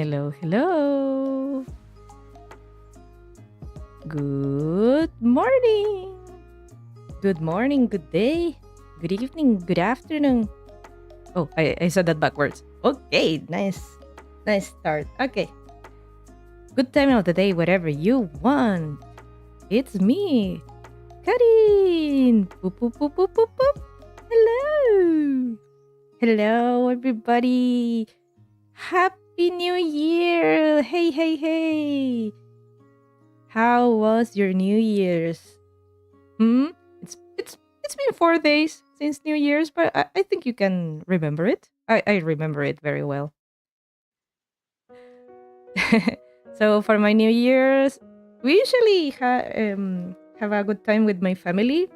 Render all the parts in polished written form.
Hello, hello. Good morning. Good morning, good day, good evening, good afternoon. Oh, I said that backwards. Okay, nice. Nice start. Okay. Good time of the day, whatever you want. It's me, Karin. Boop, boop, boop, boop, boop, boop. Hello. Hello, everybody. Happy New Year. Hey, hey, hey. How was your New Year's? Hmm? It's been 4 days since New Year's, but I think you can remember it. I remember it very well. So for my New Year's, we usually have a good time with my family.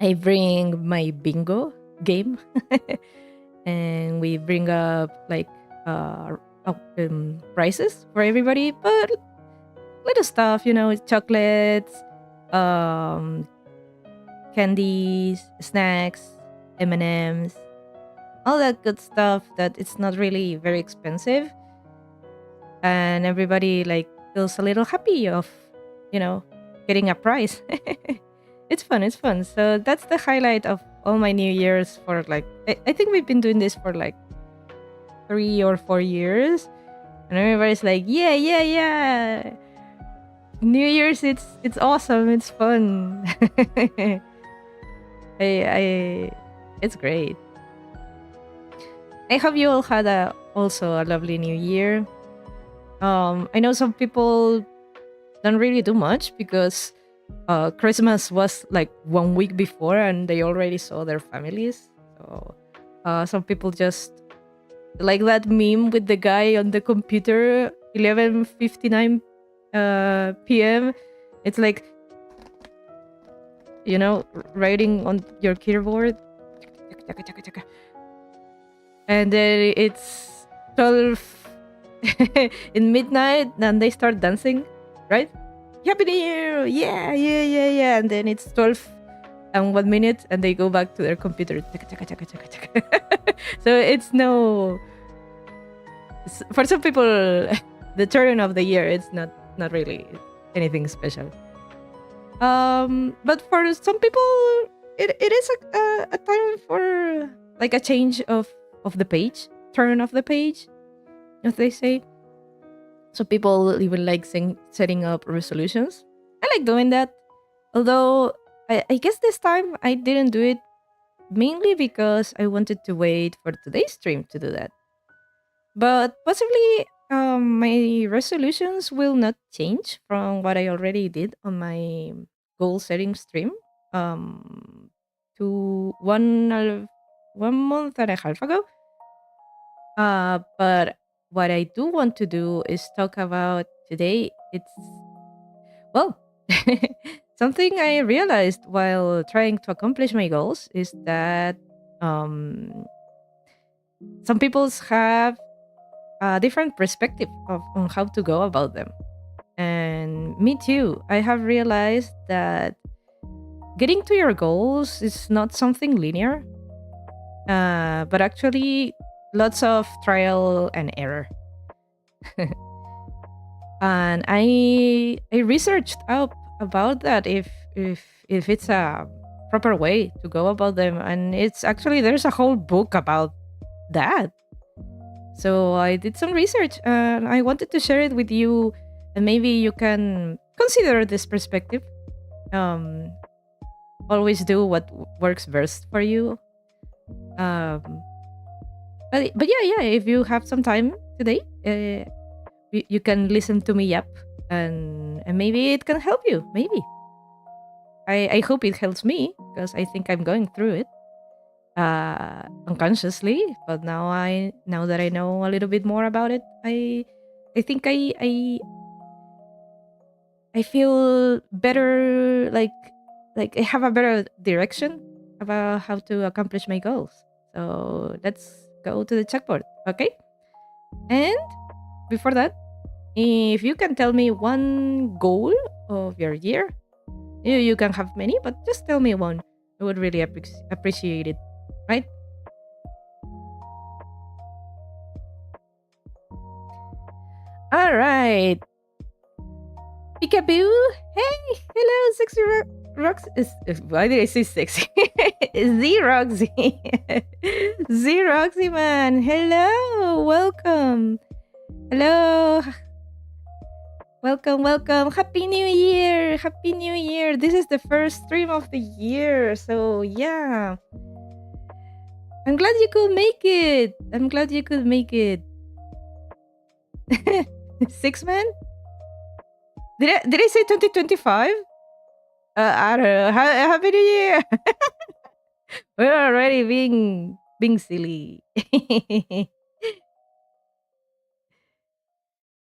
I bring my bingo game, and we bring up like prizes for everybody, but little stuff, chocolates, um, candies, snacks, M&Ms, all that good stuff that it's not really very expensive, and everybody like feels a little happy of, you know, getting a prize. It's fun. It's fun. So that's the highlight of all my New Year's for like I think we've been doing this for like 3 or 4 years, and everybody's like, yeah, yeah, yeah. New Year's, it's awesome. It's fun. I it's great. I hope you all had also a lovely New Year. I know some people don't really do much because Christmas was like 1 week before and they already saw their families. So some people just like that meme with the guy on the computer 11:59 p.m. It's like, writing on your keyboard, and then it's 12 in midnight, and they start dancing, right? Happy New Year! Yeah, yeah, yeah, yeah. And then it's 12 and 1 minute, and they go back to their computer. So it's no. For some people, the turn of the year, it's not really anything special. But for some people, it is a time for like a change of the page, turn of the page, as they say. So people even like setting up resolutions. I like doing that. Although I guess this time I didn't do it mainly because I wanted to wait for today's stream to do that. But possibly my resolutions will not change from what I already did on my goal setting stream um to 1 month and a half ago. But what I do want to do is talk about today. It's well, something I realized while trying to accomplish my goals is that um, some people's have a different perspective on how to go about them. And me too. I have realized that getting to your goals is not something linear, but actually lots of trial and error. And I researched up about that if it's a proper way to go about them, and it's actually there's a whole book about that. So I did some research and I wanted to share it with you, and maybe you can consider this perspective. Um, Always do what works best for you. Um, but yeah, if you have some time today, you can listen to me yap, and maybe it can help you. Maybe I hope it helps me because I think I'm going through it unconsciously. But now that I know a little bit more about it, I think I feel better, like I have a better direction about how to accomplish my goals. So let's go to the checkboard, okay? And before that, if you can tell me one goal of your year, you can have many, but just tell me one. I would really appreciate it, right? All right. Peekaboo. Hey, hello, sexy rocks. Why did I say sexy? Z Roxy. Z Roxy man. Hello. Welcome. Hello. Welcome, welcome. Happy New Year. Happy New Year. This is the first stream of the year. So, yeah. I'm glad you could make it. I'm glad you could make it. Six man? Did I say 2025? I don't know. Happy New Year. We're already being silly.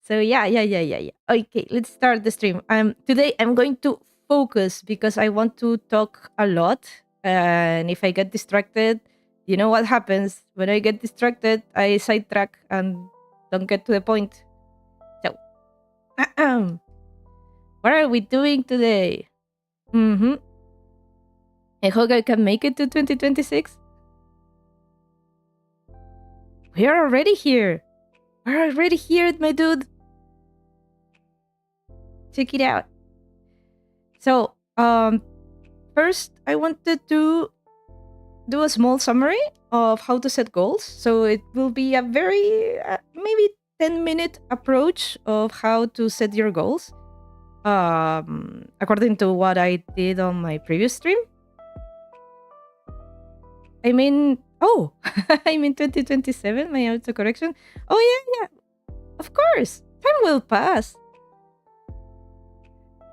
So yeah. Okay, let's start the stream. Today I'm going to focus because I want to talk a lot. And if I get distracted, you know what happens when I get distracted? I sidetrack and don't get to the point. So, what are we doing today? Mm-hmm. I hope I can make it to 2026. We're already here. We're already here, my dude. Check it out. So, first, I wanted to do a small summary of how to set goals. So it will be a very maybe 10-minute approach of how to set your goals. According to what I did on my previous stream. I mean, oh, I mean 2027, my autocorrection. Oh yeah. Of course, time will pass.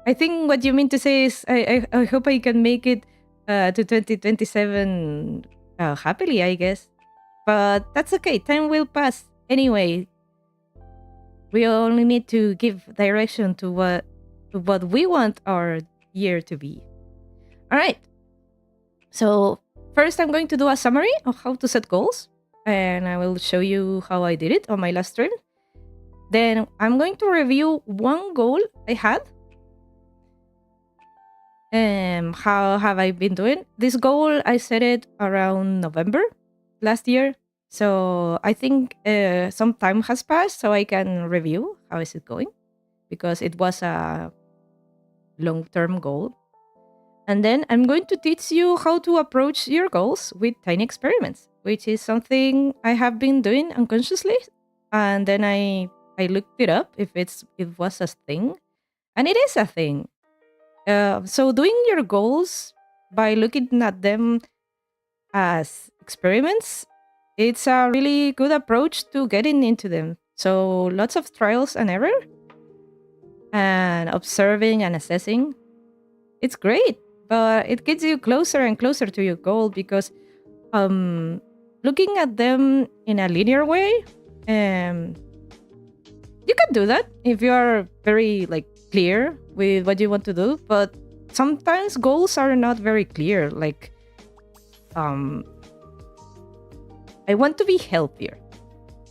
I think what you mean to say is I hope I can make it to 2027 happily, I guess. But that's okay. Time will pass. Anyway, we only need to give direction to what we want our year to be. All right. So first, I'm going to do a summary of how to set goals, and I will show you how I did it on my last stream. Then I'm going to review one goal I had. How have I been doing? This goal, I set it around November last year. So I think some time has passed, so I can review how is it going, because it was a long-term goal. And then I'm going to teach you how to approach your goals with tiny experiments, which is something I have been doing unconsciously. And then I looked it up if it was a thing, and it is a thing. So doing your goals by looking at them as experiments, it's a really good approach to getting into them. So lots of trials and error and observing and assessing. It's great, but it gets you closer and closer to your goal because looking at them in a linear way, you can do that if you are very clear with what you want to do, but sometimes goals are not very clear. Like, I want to be healthier.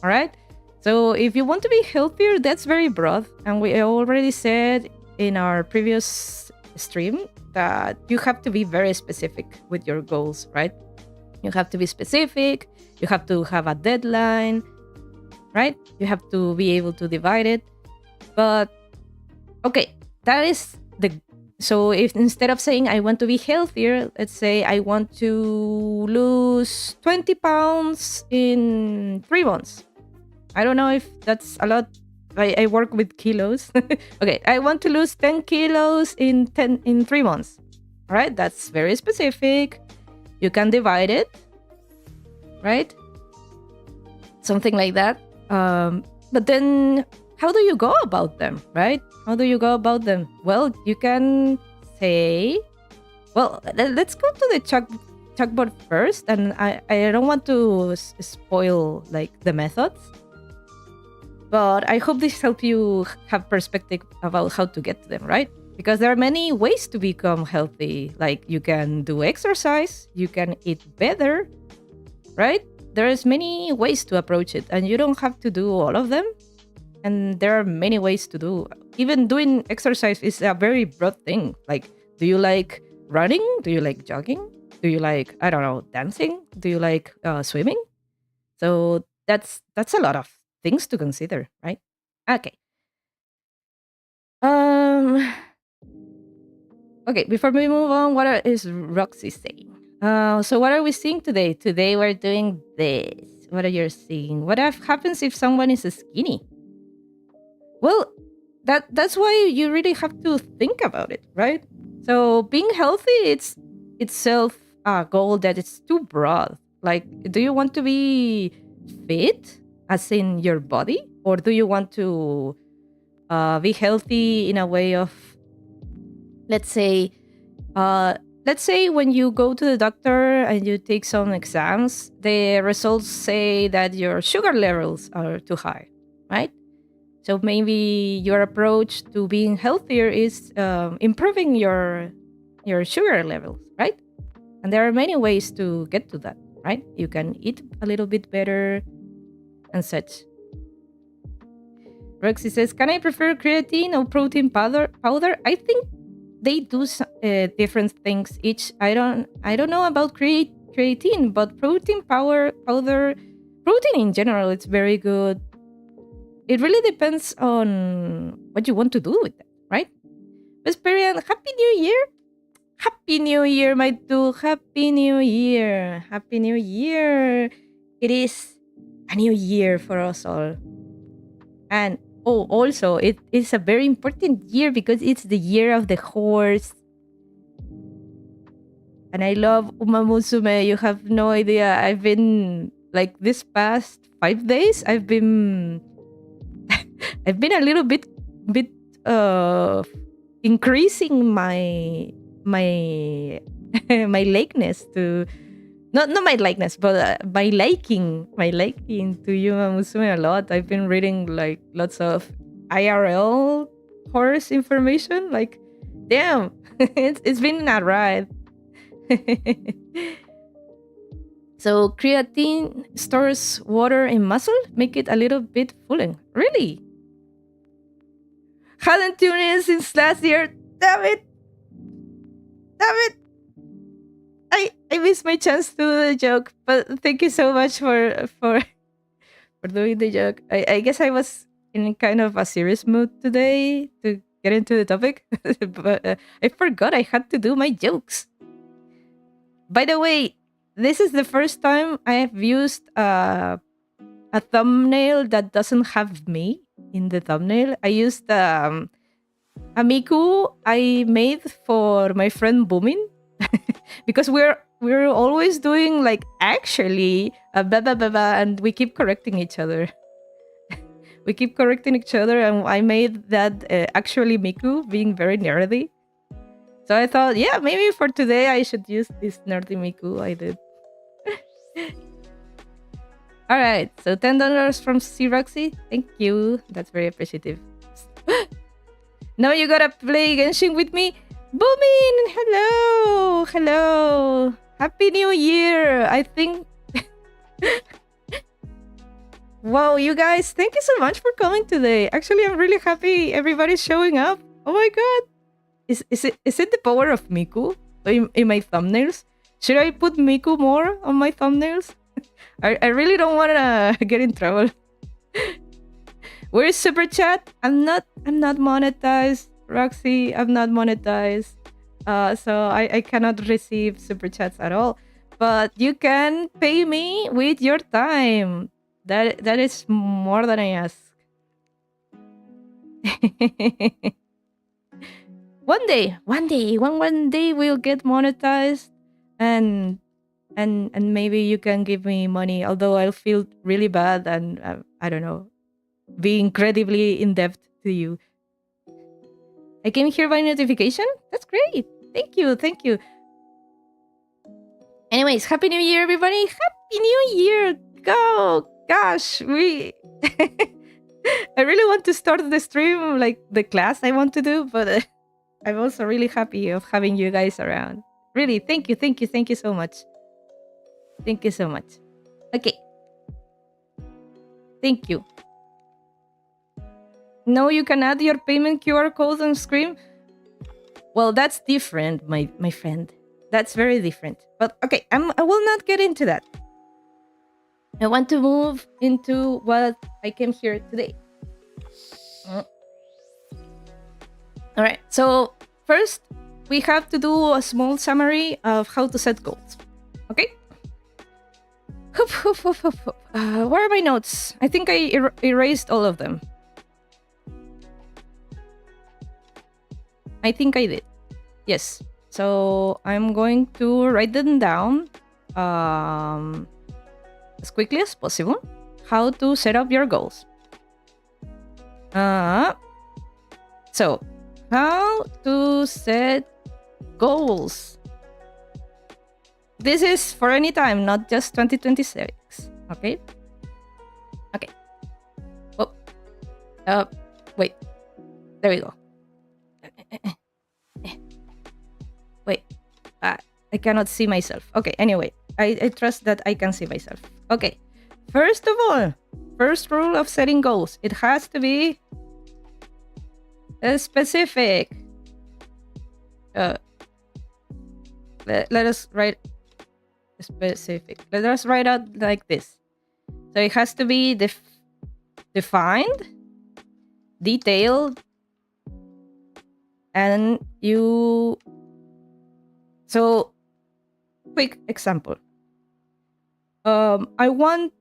All right. So if you want to be healthier, that's very broad. And we already said in our previous stream that you have to be very specific with your goals, right? You have to be specific. You have to have a deadline, right? You have to be able to divide it. But okay, that is the... So if instead of saying I want to be healthier, let's say I want to lose 20 pounds in 3 months. I don't know if that's a lot. I work with kilos. Okay, I want to lose 10 kilos in 3 months. All right, that's very specific. You can divide it, right? Something like that. But then how do you go about them, right? How do you go about them? Well, you can say, well, let's go to the chalkboard first. And I don't want to spoil the methods, but I hope this helps you have perspective about how to get to them, right? Because there are many ways to become healthy. Like, you can do exercise, you can eat better, right? There's many ways to approach it, and you don't have to do all of them. And there are many ways to do. Even doing exercise is a very broad thing. Like, do you like running? Do you like jogging? Do you like, I don't know, dancing? Do you like swimming? So that's a lot of things to consider, right? Okay. Okay, before we move on, is Roxy saying? So what are we seeing today? Today we're doing this. What are you seeing? Happens if someone is skinny? Well, that's why you really have to think about it, right? So being healthy, it's itself a goal that it's too broad. Like, do you want to be fit, as in your body, or do you want to be healthy in a way of, let's say, when you go to the doctor and you take some exams, the results say that your sugar levels are too high, right? So maybe your approach to being healthier is improving your sugar levels, right? And there are many ways to get to that, right? You can eat a little bit better and such. Roxy says, "Can I prefer creatine or protein powder? I think they do different things each. I don't know about creatine, but protein powder, protein in general, it's very good. It really depends on what you want to do with it, right? Vesperian, Happy New Year! Happy New Year, my dude! Happy New Year! Happy New Year! It is a new year for us all. And also, it is a very important year because it's the year of the horse. And I love Uma Musume. You have no idea. I've been, like, this past 5 days, I've been a little bit increasing my my likeness to, not my likeness, but my liking to Yuma Musume a lot. I've been reading like lots of IRL horse information. Like, damn, it's been a ride. So creatine stores water in muscle, make it a little bit fuller. Really? Hadn't tuned in since last year. Damn it! I missed my chance to do the joke, but thank you so much for doing the joke. I guess I was in kind of a serious mood today to get into the topic, but I forgot I had to do my jokes. By the way, this is the first time I have used a thumbnail that doesn't have me in the thumbnail. I used a Miku I made for my friend Boomin because we're always doing like actually blah blah blah blah, and we keep correcting each other. We keep correcting each other, and I made that actually Miku being very nerdy. So I thought, yeah, maybe for today I should use this nerdy Miku I did. All right, so $10 from C Roxy. Thank you. That's very appreciative. Now you gotta play Genshin with me. Boomin! Hello! Hello! Happy New Year! I think... Wow, you guys, thank you so much for coming today. Actually, I'm really happy everybody's showing up. Oh my god! Is it the power of Miku in my thumbnails? Should I put Miku more on my thumbnails? I really don't want to get in trouble. Where is Super Chat? I'm not monetized, Roxy. I'm not monetized. So I cannot receive Super Chats at all. But you can pay me with your time. That is more than I ask. One day we'll get monetized, and maybe you can give me money. Although I'll feel really bad, and I don't know, be incredibly in debt to you. I came here by notification. That's great. Thank you. Anyways, Happy New Year, everybody. Happy New Year. Go. Gosh, I really want to start the stream like the class I want to do, but I'm also really happy of having you guys around. Really, thank you so much. Thank you so much. Okay. Thank you. No, you can add your payment QR code on screen. Well, that's different, my friend. That's very different. But okay, I will not get into that. I want to move into what I came here today. All right. So first, we have to do a small summary of how to set goals. Okay? Where are my notes? I think I erased all of them. I think I did. Yes. So I'm going to write them down as quickly as possible. How to set up your goals. So, how to set goals. This is for any time, not just 2026. Okay? Okay. Oh. Wait. There we go. Wait. I cannot see myself. Okay, anyway. I trust that I can see myself. Okay. First of all, first rule of setting goals. It has to be specific. Let us write specific. Let us write out like this. So it has to be defined, detailed, and you... So, quick example. I want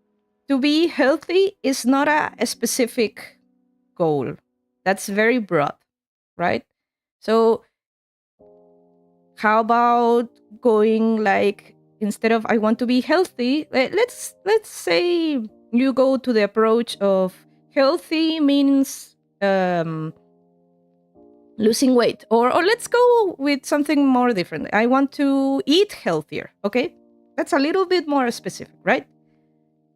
to be healthy is not a specific goal. That's very broad, right? So how about going like, instead of I want to be healthy, let's say you go to the approach of healthy means losing weight, or let's go with something more different. I want to eat healthier. Okay, that's a little bit more specific, right?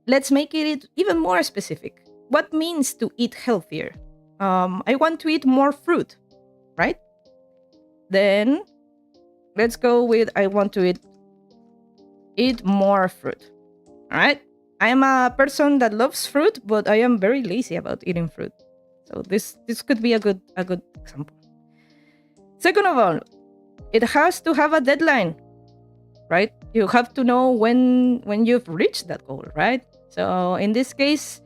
Let's make it even more specific. What means to eat healthier? I want to eat more fruit, right? Then let's go with I want to eat more fruit. All right? I am a person that loves fruit, but I am very lazy about eating fruit. So this could be a good example. Second of all, it has to have a deadline, right? You have to know when you've reached that goal, right? So in this case,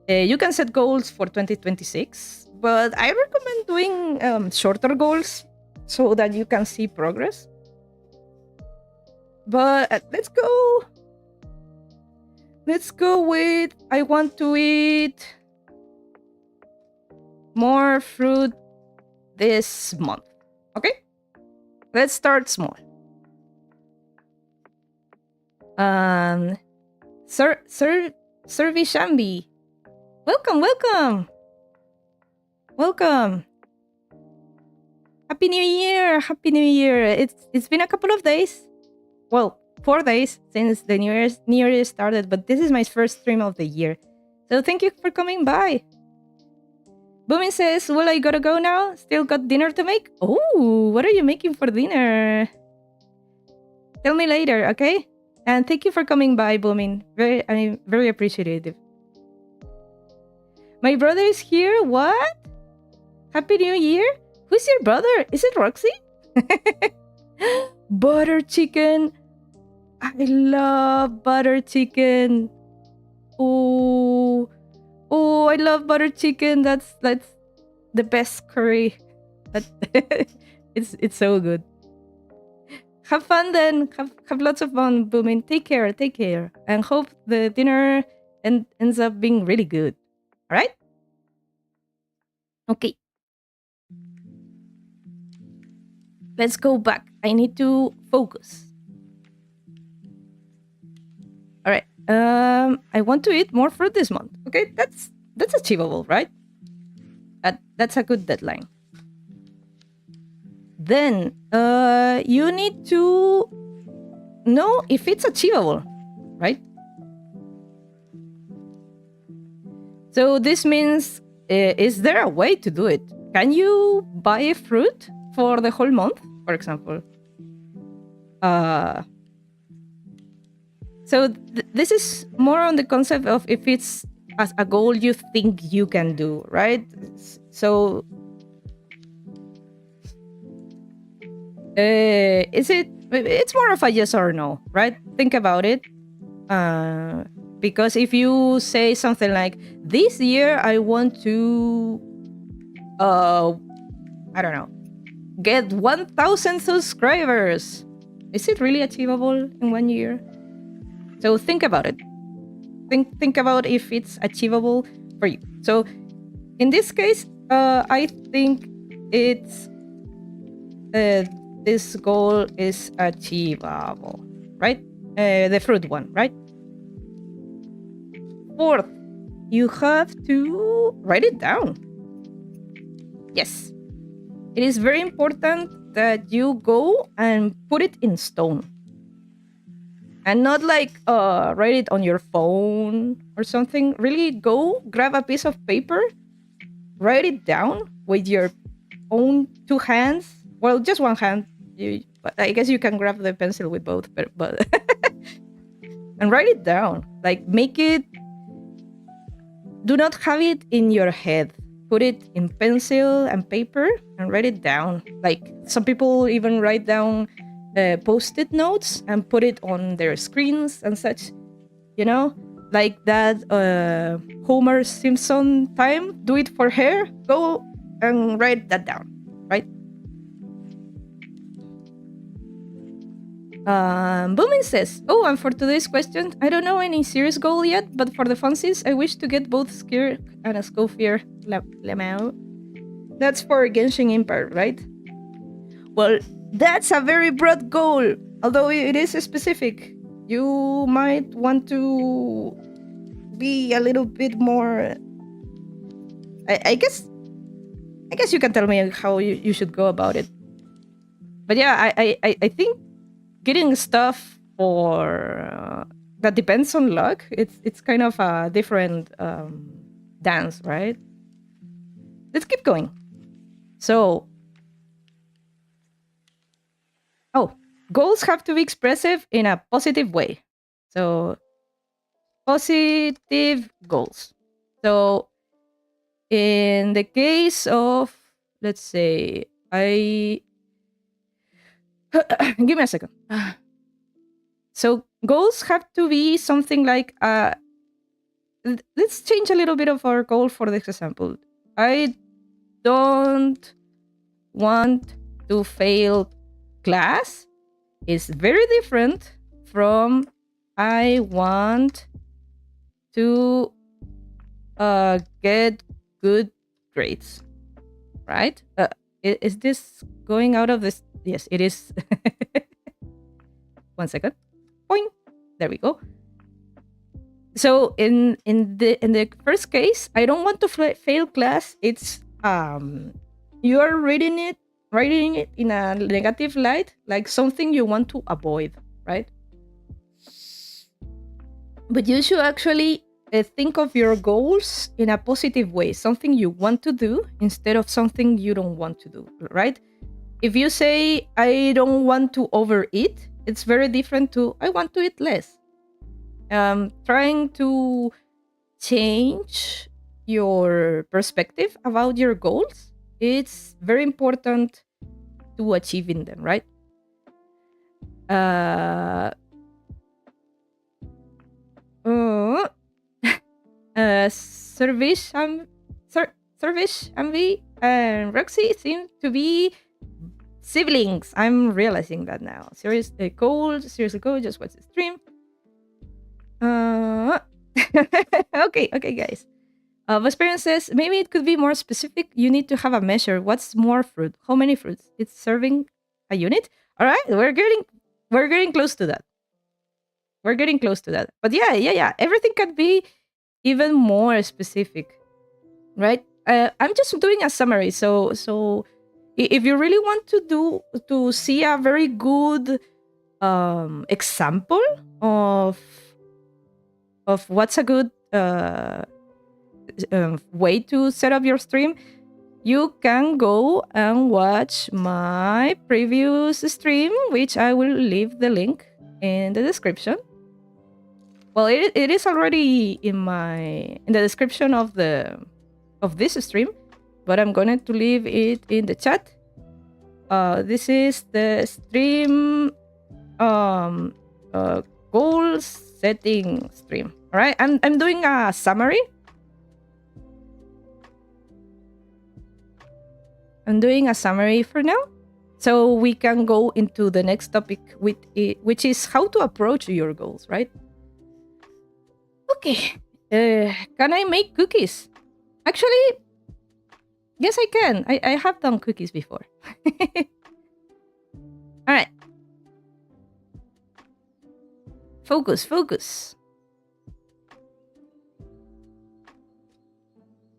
you can set goals for 2026, but I recommend doing shorter goals so that you can see progress. But let's go with I want to eat more fruit this month. Okay? Let's start small. Sir Vishambi. Welcome. Happy New Year. It's been a couple of days. Well, 4 days since the New Year started, but this is my first stream of the year. So thank you for coming by. Boomin says, well, I gotta go now. Still got dinner to make? Oh, what are you making for dinner? Tell me later, okay? And thank you for coming by, Boomin. I'm very appreciative. My brother is here? What? Happy New Year? Who's your brother? Is it Roxy? Butter chicken. I love butter chicken. Oh, I love butter chicken. That's the best curry. It's so good. Have fun then. Have lots of fun, Boomin. Take care. And hope the dinner ends up being really good. All right? Okay. Let's go back. I need to focus. All right. I want to eat more fruit this month. Okay, that's achievable, right? That's a good deadline. Then you need to know if it's achievable, right? So this means, is there a way to do it? Can you buy fruit for the whole month, for example? So this is more on the concept of if it's as a goal you think you can do, right? So it's more of a yes or no, right? Think about it. Because if you say something like, this year I want to I don't know, get 1,000 subscribers. Is it really achievable in 1 year? So think about it. Think about if it's achievable for you. So in this case, I think it's this goal is achievable, right? The fruit one, right? Fourth, you have to write it down. Yes. It is very important that you go and put it in stone. And not like write it on your phone or something. Really go grab a piece of paper, write it down with your own two hands. Well, just one hand. But I guess you can grab the pencil with both, but and write it down. Like make it. Do not have it in your head. Put it in pencil and paper and write it down. Like some people even write down post-it notes and put it on their screens and such. You know, like that Homer Simpson time. Do it for hair. Go and write that down. Right? Boomin says, oh, and for today's question, I don't know any serious goal yet, but for the funsies, I wish to get both Skir and a Scofier Lemao. That's for Genshin Impact, right? Well, that's a very broad goal, although it is specific. You might want to be a little bit more... I guess you can tell me how you should go about it. But yeah, I think getting stuff for that depends on luck. It's kind of a different dance, right? Let's keep going. So, goals have to be expressive in a positive way. So, positive goals. So, in the case of, let's say, give me a second. So goals have to be something like let's change a little bit of our goal for this example. I don't want to fail class. Is very different from I want to get good grades, right? Is this going out of this? Yes, it is. 1 second. Point. There we go. So in the first case, I don't want to fail class. It's you are writing it in a negative light, like something you want to avoid, right? But you should actually think of your goals in a positive way, something you want to do instead of something you don't want to do, right? If you say, I don't want to overeat, it's very different to, I want to eat less. Trying to change your perspective about your goals, it's very important to achieving them, right? Service Envy and Roxy seem to be siblings. I'm realizing that now. Seriously cold, just watch the stream. Okay, guys. Vesperian says, maybe it could be more specific. You need to have a measure. What's more fruit? How many fruits? It's serving a unit? All right, we're getting close to that. We're getting close to that. But yeah. Everything can be even more specific, right? I'm just doing a summary. So if you really want to see a very good example of what's a good way to set up your stream, you can go and watch my previous stream, which I will leave the link in the description. Well, it is already in the description of this stream, but I'm going to leave it in the chat. This is the stream goal setting stream. All right, I'm doing a summary. I'm doing a summary for now. So we can go into the next topic, which is how to approach your goals, right? Okay. Can I make cookies? Actually, yes, I can. I have done cookies before. All right. Focus, focus.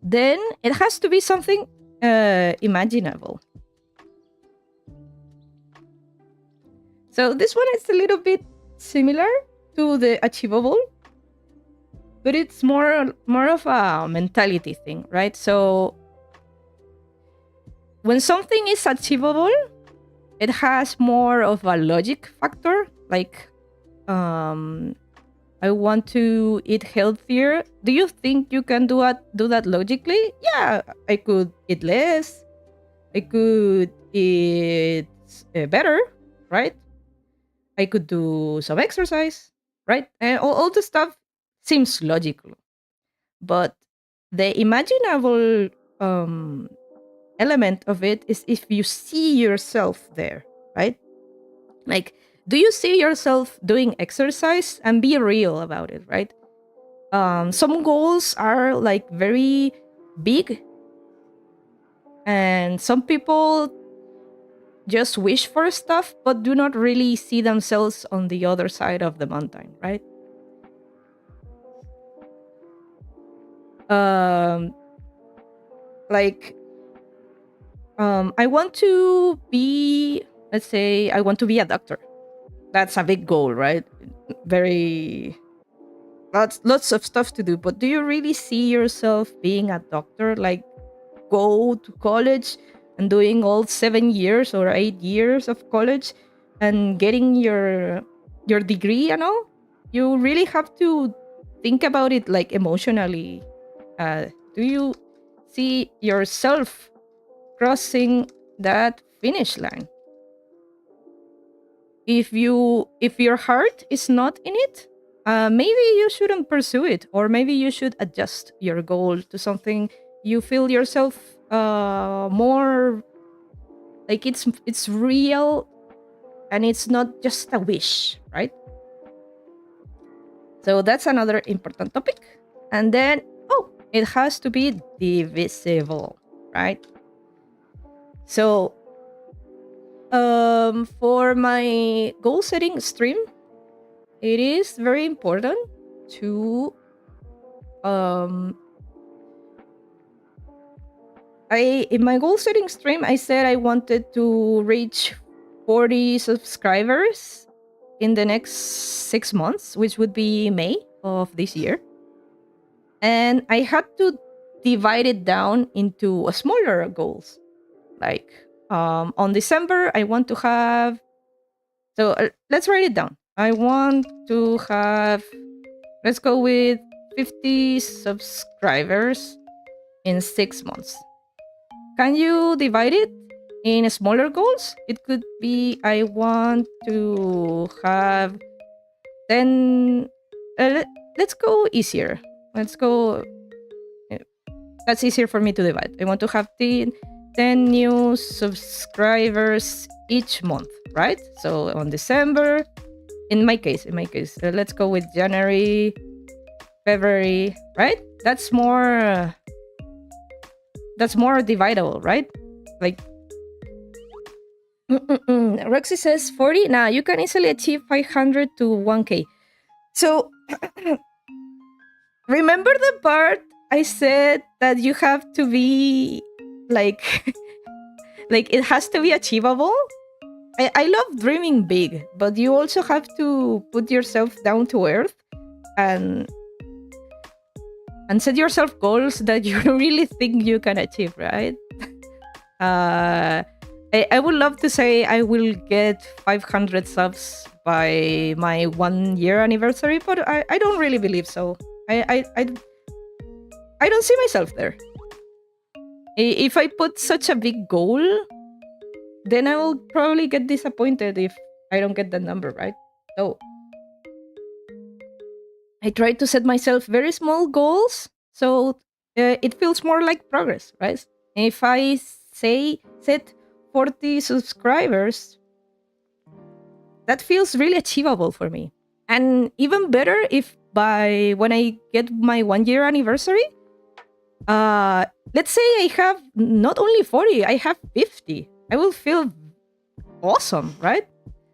Then it has to be something imaginable. So this one is a little bit similar to the achievable, but it's more of a mentality thing, right? So when something is achievable, it has more of a logic factor, like I want to eat healthier. Do you think you can do that logically? Yeah, I could eat less. I could eat better, right? I could do some exercise, right? And all the stuff seems logical. But the imaginable element of it is if you see yourself there, right? Like, do you see yourself doing exercise and be real about it, right? Some goals are like very big, and some people just wish for stuff but do not really see themselves on the other side of the mountain, right? Um, like, I want to be, let's say, I want to be a doctor. That's a big goal, right? Very lots of stuff to do. But do you really see yourself being a doctor? Like, go to college and doing all 7 years or 8 years of college and getting your degree and all? You really have to think about it like emotionally. Do you see yourself crossing that finish line? If your heart is not in it, maybe you shouldn't pursue it, or maybe you should adjust your goal to something you feel yourself more like it's real and it's not just a wish, right? So that's another important topic. And then, it has to be divisible, right? So for my goal setting stream, it is very important to in my goal setting stream, I said I wanted to reach 40 subscribers in the next 6 months, which would be May of this year. And I had to divide it down into smaller goals. Like on December, I want to have. So let's write it down. I want to have. Let's go with 50 subscribers in 6 months. Can you divide it in smaller goals? It could be I want to have 10. Let's go easier. Let's go. That's easier for me to divide. I want to have 10 new subscribers each month, right? So on December, in my case, let's go with January, February, right? That's more dividable, right? Like, Roxy says 40. Now you can easily achieve 500 to 1K. So remember the part I said that you have to be like, like it has to be achievable? I love dreaming big, but you also have to put yourself down to earth and set yourself goals that you really think you can achieve, right? I would love to say I will get 500 subs by my 1 year anniversary, but I don't really believe so. I don't see myself there. If I put such a big goal, then I will probably get disappointed if I don't get that number, right? So I try to set myself very small goals, so it feels more like progress, right? If I set 40 subscribers, that feels really achievable for me. And even better if by when I get my 1 year anniversary, let's say I have not only 40, I have 50. I will feel awesome, right?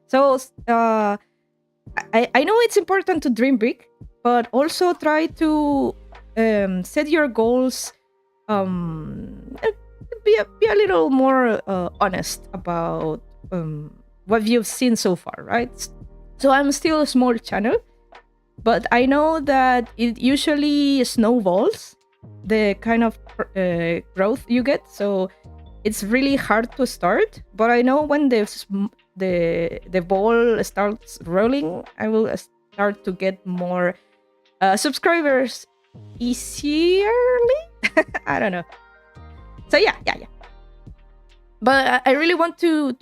So I know it's important to dream big, but also try to set your goals. Be a little more honest about what you've seen so far, right? So I'm still a small channel, but I know that it usually snowballs the kind of growth you get. So it's really hard to start, but I know when the ball starts rolling, I will start to get more subscribers easierly. I don't know. So yeah. But I really want to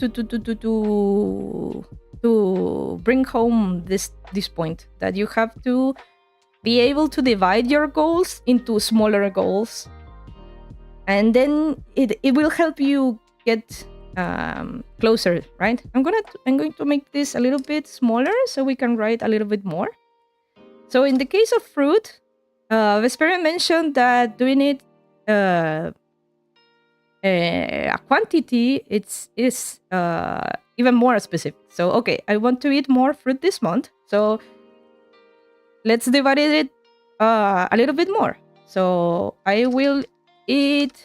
bring home this point that you have to be able to divide your goals into smaller goals, and then it will help you get closer, right? I'm going to make this a little bit smaller so we can write a little bit more. So in the case of fruit, Vesperian mentioned that doing it a quantity is even more specific. So okay, I want to eat more fruit this month, so let's divide it a little bit more. So I will eat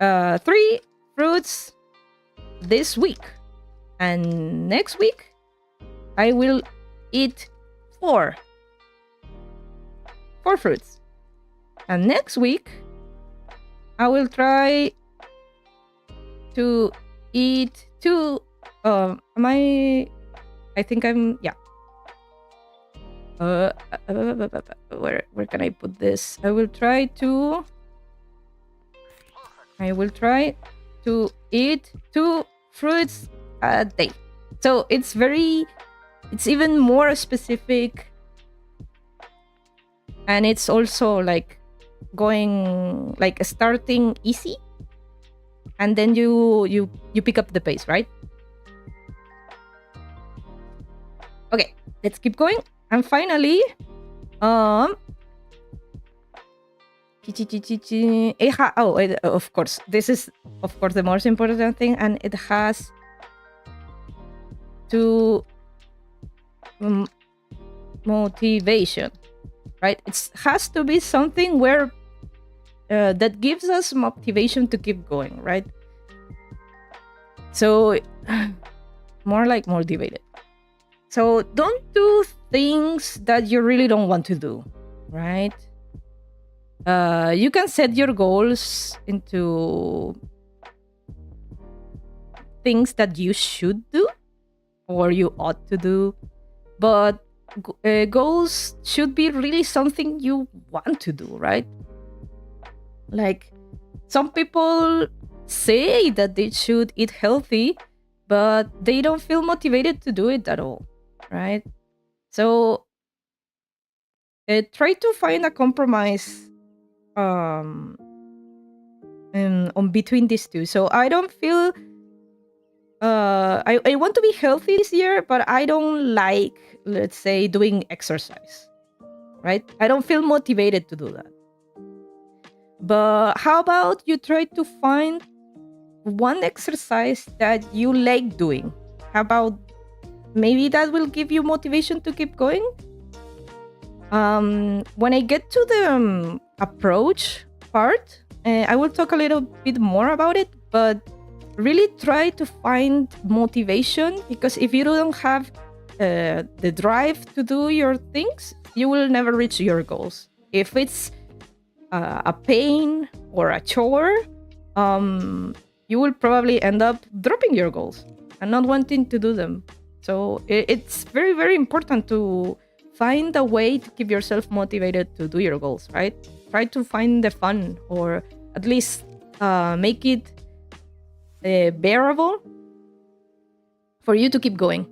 3 fruits this week, and next week I will eat 4 fruits, and next week I will try to eat 2. I think I'm, yeah. Where can I put this? I will try to eat 2 fruits a day. So it's even more specific, and it's also like starting easy, and then you pick up the pace, right? Okay, let's keep going. And finally, of course, this is the most important thing, and it has to motivation, right? It has to be something where that gives us motivation to keep going, right? So more like motivated. So don't do things that you really don't want to do, right? You can set your goals into things that you should do or you ought to do, but goals should be really something you want to do, right? Like, some people say that they should eat healthy, but they don't feel motivated to do it at all, right? So try to find a compromise on between these two. So I don't feel I want to be healthy this year, but I don't like, let's say, doing exercise, right? I don't feel motivated to do that. But how about you try to find one exercise that you like doing? How about maybe that will give you motivation to keep going? When I get to the approach part, I will talk a little bit more about it, but really try to find motivation, because if you don't have the drive to do your things, you will never reach your goals. If it's a pain or a chore, you will probably end up dropping your goals and not wanting to do them. So it's very, very important to find a way to keep yourself motivated to do your goals, right? Try to find the fun, or at least make it bearable for you to keep going.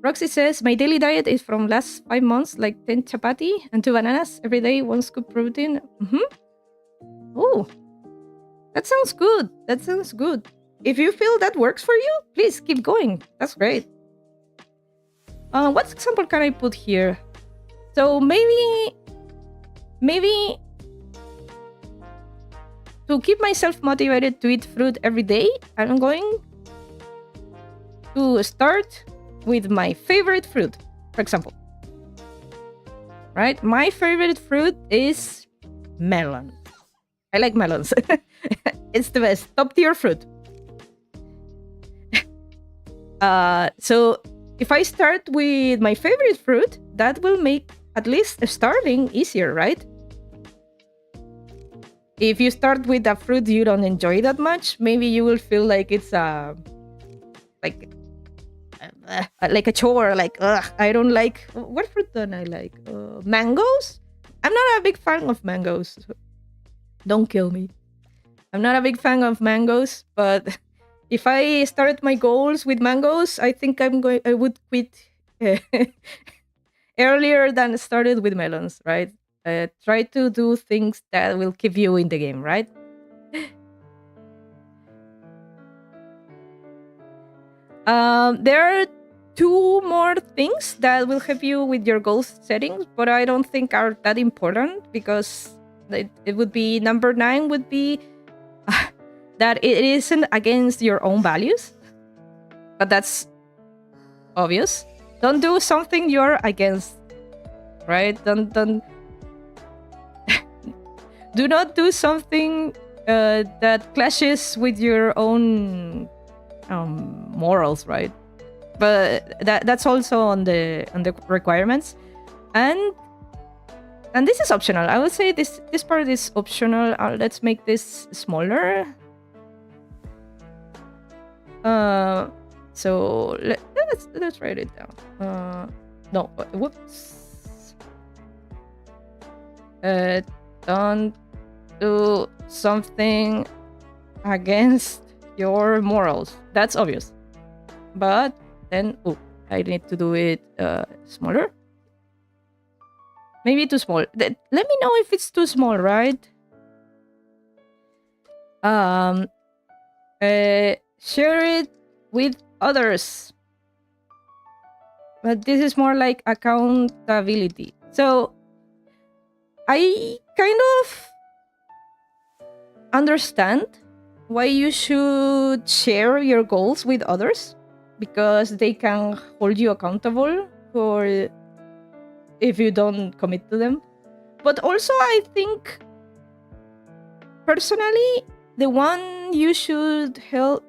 Roxy says, my daily diet is from last 5 months, like 10 chapati and 2 bananas every day, 1 scoop protein. Oh, That sounds good. That sounds good. If you feel that works for you, please keep going. That's great. What example can I put here? So maybe to keep myself motivated to eat fruit every day, I'm going to start with my favorite fruit, for example. Right? My favorite fruit is melon. I like melons. It's the best. Top tier fruit. So if I start with my favorite fruit, that will make at least starting easier, right? If you start with a fruit you don't enjoy that much, maybe you will feel like it's like a chore. Like, ugh, I don't like. What fruit don't I like? Mangoes. I'm not a big fan of mangoes. Don't kill me. I'm not a big fan of mangoes, but if I start my goals with mangoes, I think I would quit earlier than started with melons, right? Try to do things that will keep you in the game, right? There are two more things that will help you with your goal settings, but I don't think are that important because it would be number 9 would be that it isn't against your own values, but that's obvious. Don't do something you're against, right? Don't do not do something that clashes with your own morals, right? But that's also on the requirements, and this is optional. I would say this part is optional. Let's make this smaller. So let's write it down. No, whoops. Don't do something against your morals. That's obvious. But then, I need to do it smaller. Maybe too small. Let me know if it's too small, right? Share it with others. But this is more like accountability. So I kind of understand why you should share your goals with others, because they can hold you accountable for if you don't commit to them. But also, I think personally, the one you should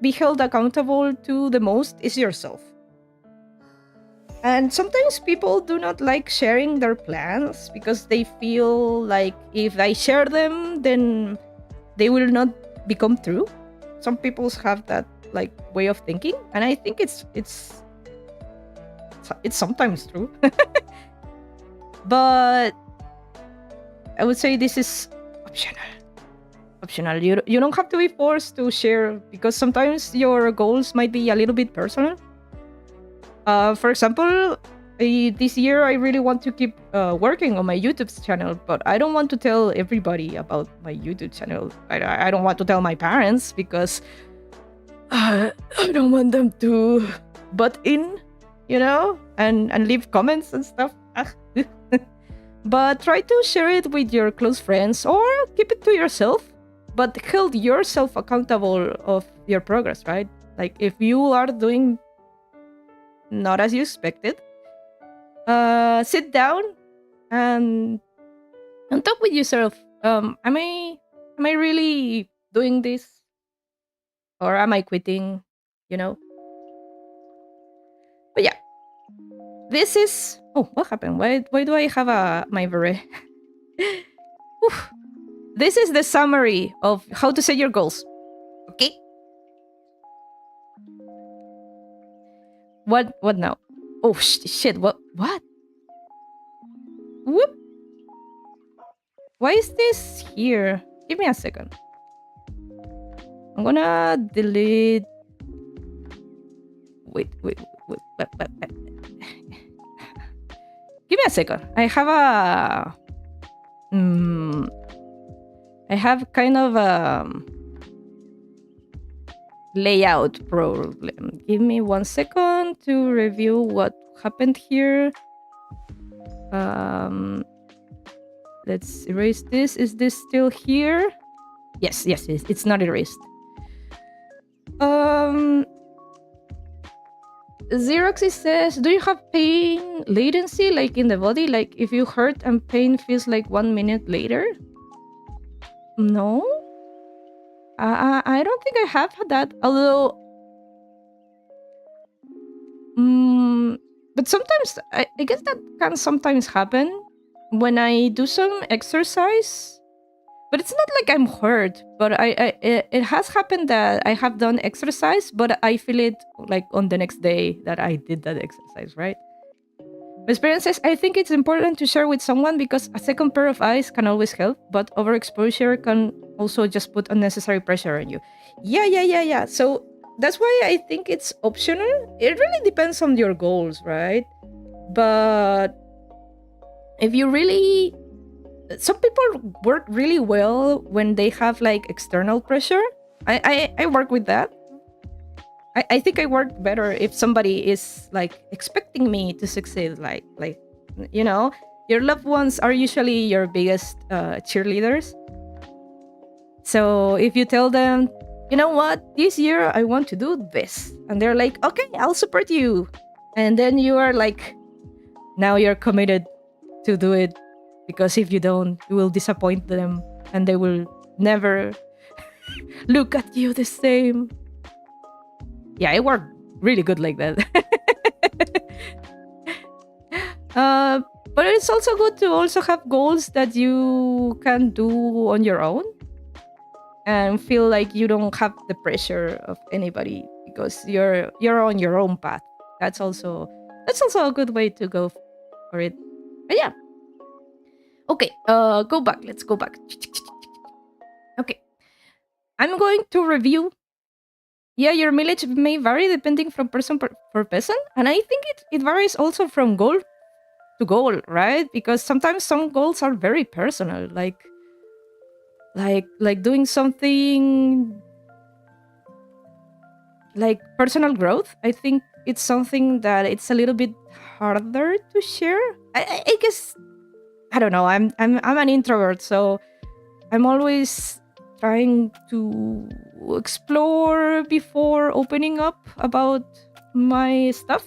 be held accountable to the most is yourself. And sometimes people do not like sharing their plans because they feel like if I share them, then they will not become true. Some people have that like way of thinking, and I think it's sometimes true. But I would say this is optional. You don't have to be forced to share, because sometimes your goals might be a little bit personal. For example, this year I really want to keep working on my YouTube channel, but I don't want to tell everybody about my YouTube channel. I don't want to tell my parents because I don't want them to butt in, and leave comments and stuff. But try to share it with your close friends or keep it to yourself, but hold yourself accountable of your progress, right? Like if you are doing not as you expected, sit down and talk with yourself. Am I really doing this, or am I quitting? But yeah, this is. Oh, what happened? Why do I have my beret? This is the summary of how to set your goals. Okay. What now? Oh shit! What? Whoop! Why is this here? Give me a second. I'm gonna delete. Wait. Give me a second. I have I have kind of layout problem. Give me 1 second to review what happened here. Let's erase this. Is this still here? Yes, it's not erased. Xeroxy says, do you have pain latency, like in the body? Like if you hurt and pain feels like 1 minute later? No? I don't think I have that. Although, but sometimes, I guess that can sometimes happen when I do some exercise. But it's not like I'm hurt. But it has happened that I have done exercise, but I feel it like on the next day that I did that exercise, right? My experience says, I think it's important to share with someone because a second pair of eyes can always help, but overexposure can also just put unnecessary pressure on you. Yeah. So that's why I think it's optional. It really depends on your goals, right? But if you really... Some people work really well when they have like external pressure. I work with that. I think I work better if somebody is like expecting me to succeed. Like you know, your loved ones are usually your biggest cheerleaders. So if you tell them, you know what, this year I want to do this, and they're like, okay, I'll support you, and then you are like, now you're committed to do it, because if you don't, you will disappoint them, and they will never look at you the same. Yeah, I work really good like that. But it's also good to also have goals that you can do on your own and feel like you don't have the pressure of anybody because you're on your own path. That's also a good way to go for it. But yeah. Okay, go back. Let's go back. Okay. I'm going to review. Yeah, your mileage may vary depending from person per person. And I think it varies also from goal to goal, right? Because sometimes some goals are very personal, like doing something like personal growth. I think it's something that it's a little bit harder to share. I guess, I don't know. I'm an introvert, so I'm always trying to explore before opening up about my stuff,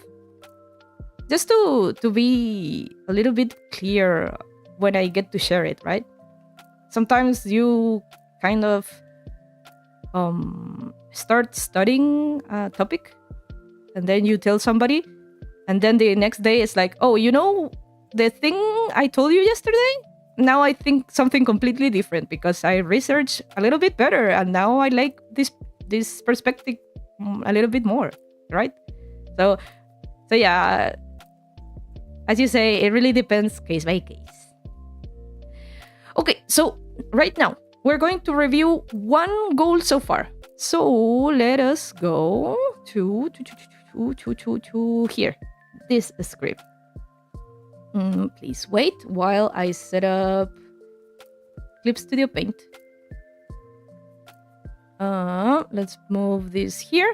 just to be a little bit clear when I get to share it, right? Sometimes you kind of start studying a topic, and then you tell somebody, and then the next day it's like, oh, you know, the thing I told you yesterday, now I think something completely different because I researched a little bit better, and now I like this perspective a little bit more, right? So yeah, as you say, it really depends case by case. Okay, so right now we're going to review one goal so far. So let us go to here, this script. Please wait while I set up Clip Studio Paint. Let's move this here.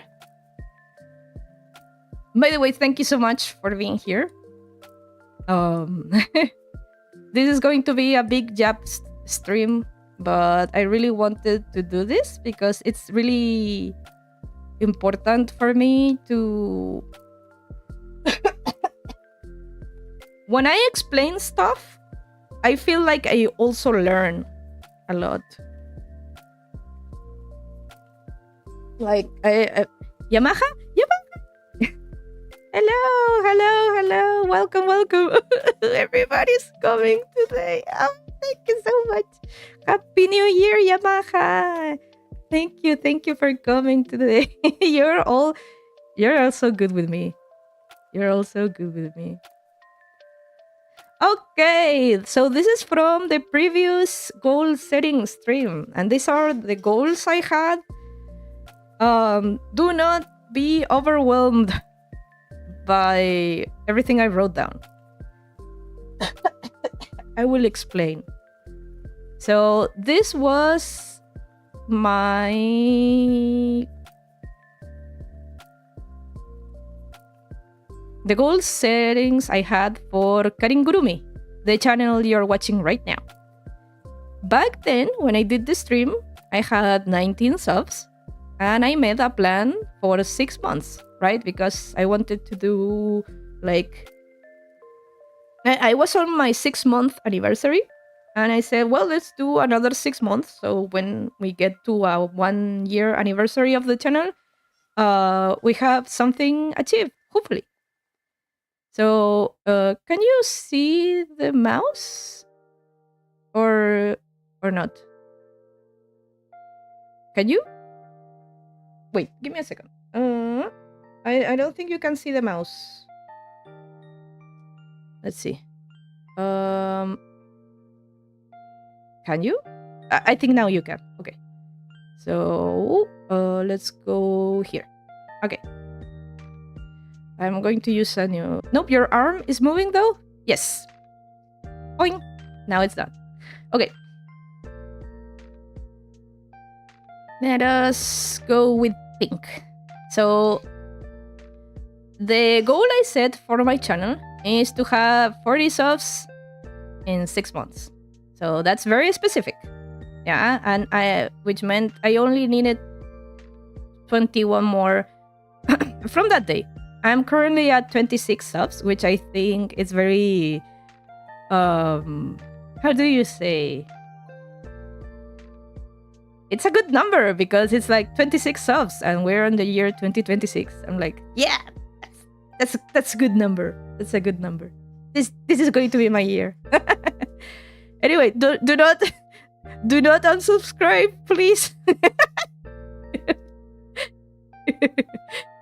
By the way, thank you so much for being here. This is going to be a big Jap stream, but I really wanted to do this because it's really important for me to... When I explain stuff, I feel like I also learn a lot. Like, Yamaha? Hello. Welcome. Everybody's coming today. Oh, thank you so much. Happy New Year, Yamaha. Thank you for coming today. You're also good with me. Okay, so this is from the previous goal setting stream, and these are the goals I had. Do not be overwhelmed by everything I wrote down. I will explain. So this was my the goal settings I had for Karin, the channel you're watching right now. Back then, when I did the stream, I had 19 subs, and I made a plan for 6 months, right? Because I wanted to do like... I was on my 6-month anniversary, and I said, well, let's do another 6 months. So when we get to a 1-year anniversary of the channel, we have something achieved, hopefully. So can you see the mouse or not? Can you? Wait, give me a second. I don't think you can see the mouse. Let's see. Can you? I think now you can. Okay. So let's go here. Okay. I'm going to use a new... Nope, your arm is moving though? Yes. Boing. Now it's done. Okay. Let us go with pink. So the goal I set for my channel is to have 40 subs in 6 months. So that's very specific. Yeah, and which meant I only needed 21 more from that day. I'm currently at 26 subs, which I think is very how do you say? It's a good number because it's like 26 subs and we're on the year 2026. I'm like, yeah, that's a good number. That's a good number. This is going to be my year. Anyway, do not unsubscribe, please.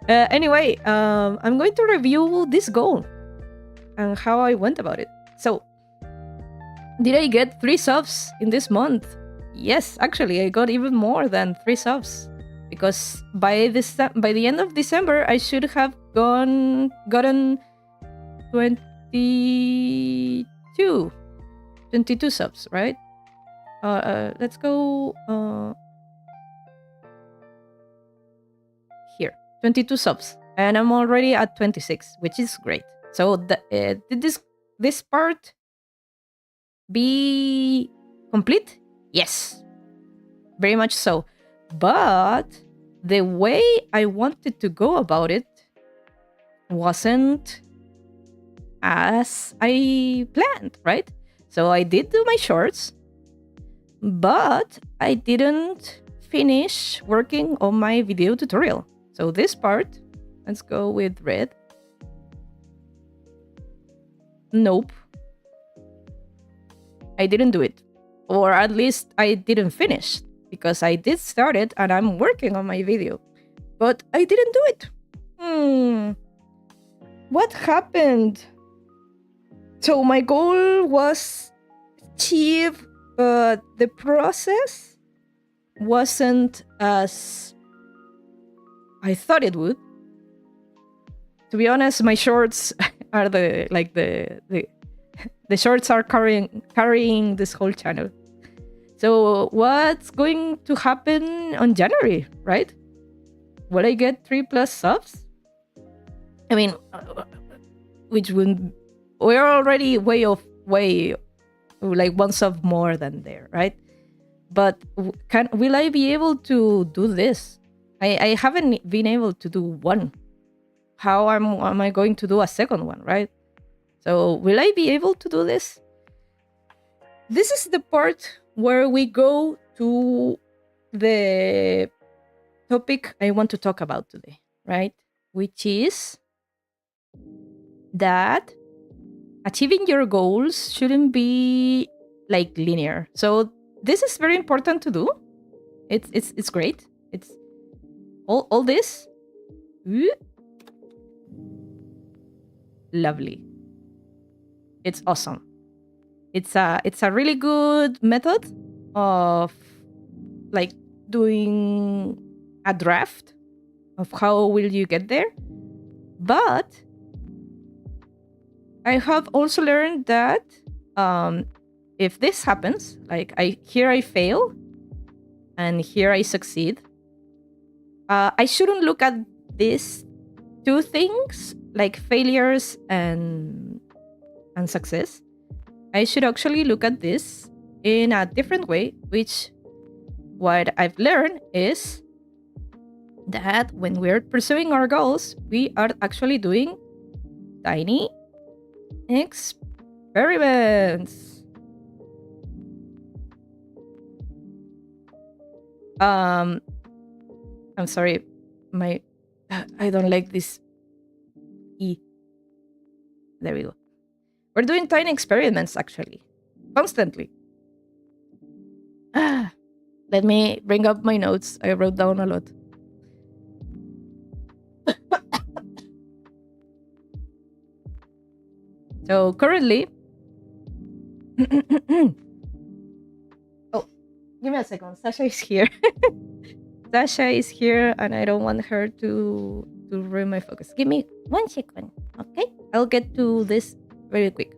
Anyway, I'm going to review this goal and how I went about it. So, did I get 3 subs in this month? Yes, actually, I got even more than 3 subs. Because by the end of December, I should have gotten 22 subs, right? Let's go here, 22 subs, and I'm already at 26, which is great. So did this part be complete? Yes, very much so. But the way I wanted to go about it wasn't as I planned, right? So I did do my shorts, but I didn't finish working on my video tutorial. So this part, let's go with red. Nope. I didn't do it. Or at least I didn't finish, because I did start it and I'm working on my video. But I didn't do it. What happened? So my goal was achieved, but the process wasn't as I thought it would. To be honest, my shorts are the shorts are carrying this whole channel. So what's going to happen on January, right? Will I get 3+ subs? I mean, which would... We're already way like 1 sub more than there, right? But will I be able to do this? I haven't been able to do 1. How am I going to do a second one, right? So will I be able to do this? This is the part where we go to the topic I want to talk about today, right? Which is that achieving your goals shouldn't be like linear. So this is very important to do. It's great. It's all this. Lovely. It's awesome. It's a really good method of like doing a draft of how will you get there. But I have also learned that if this happens, like here I fail and here I succeed, I shouldn't look at these 2 things like failures and success, I should actually look at this in a different way, which what I've learned is that when we're pursuing our goals, we are actually doing tiny experiments. I'm sorry, I don't like this E. There we go. We're doing tiny experiments actually, constantly. Let me bring up my notes. I wrote down a lot. So currently, oh, give me a second. Sasha is here. Sasha is here, and I don't want her to ruin my focus. Give me 1 second, okay? I'll get to this very quick.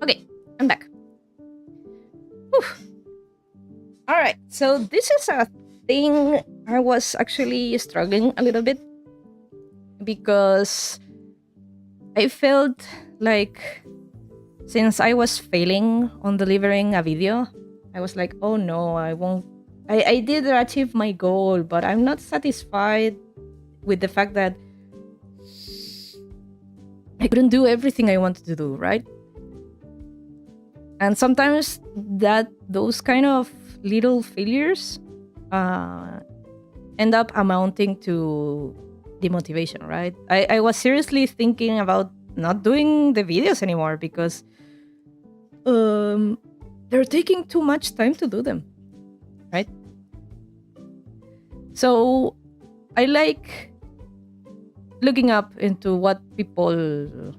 Okay, I'm back. Whew. All right, so this is a thing I was actually struggling a little bit because I felt like since I was failing on delivering a video, I was like, oh no, I won't. I did achieve my goal, but I'm not satisfied with the fact that I couldn't do everything I wanted to do, right? And sometimes those kind of little failures end up amounting to demotivation, right? I was seriously thinking about not doing the videos anymore because they're taking too much time to do them, right? So I like looking up into what people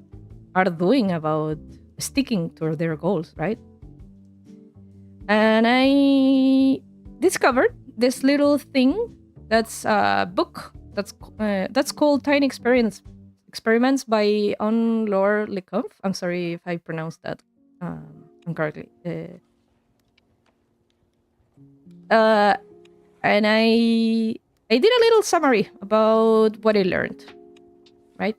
are doing about sticking to their goals, right? And I discovered this little thing that's a book that's called Tiny Experiments by Laure Lecomte. I'm sorry if I pronounced that incorrectly. And I did a little summary about what I learned, right?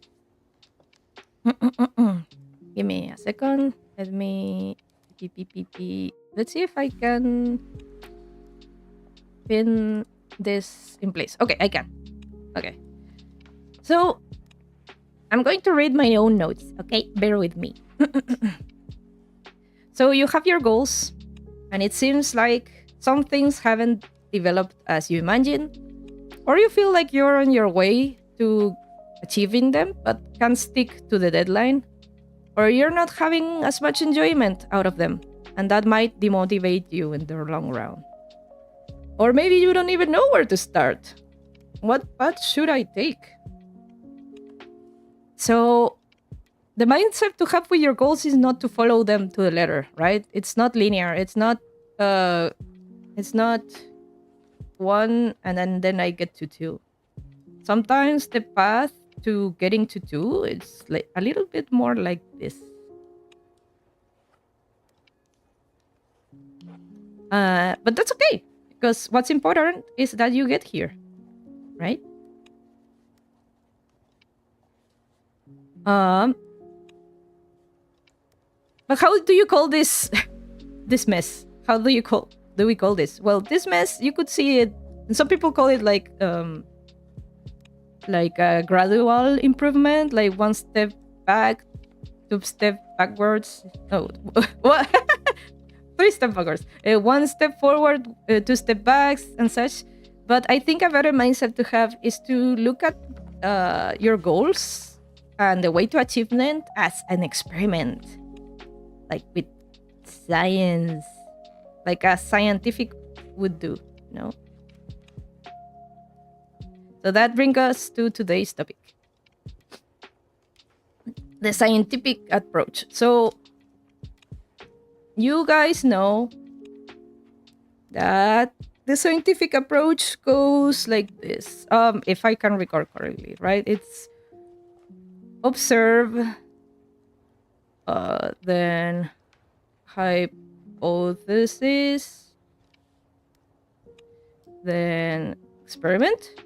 Give me a second. Let me let's see if I can pin this in place. Okay, I can. Okay. So I'm going to read my own notes, okay? Bear with me. So you have your goals, and it seems like some things haven't developed as you imagined, or you feel like you're on your way to achieving them but can't stick to the deadline, or you're not having as much enjoyment out of them, and that might demotivate you in the long run. Or maybe you don't even know where to start. What path should I take? So the mindset to have with your goals is not to follow them to the letter, right? It's not linear. It's not one and then I get to two. Sometimes the path to getting to two is like a little bit more like this. But that's okay, because what's important is that you get here, right? But how do you call this this mess? How do we call this? Well, this mess, you could see it, and some people call it like a gradual improvement, like one step back, 2 step backwards. Oh, what? 3 step backwards. 1 step forward, 2 step backs, and such. But I think a better mindset to have is to look at your goals and the way to achievement as an experiment, like with science, like a scientific would do, you know? So that brings us to today's topic, the scientific approach. So you guys know that the scientific approach goes like this. If I can recall correctly, right? It's observe, then hypothesis, then experiment,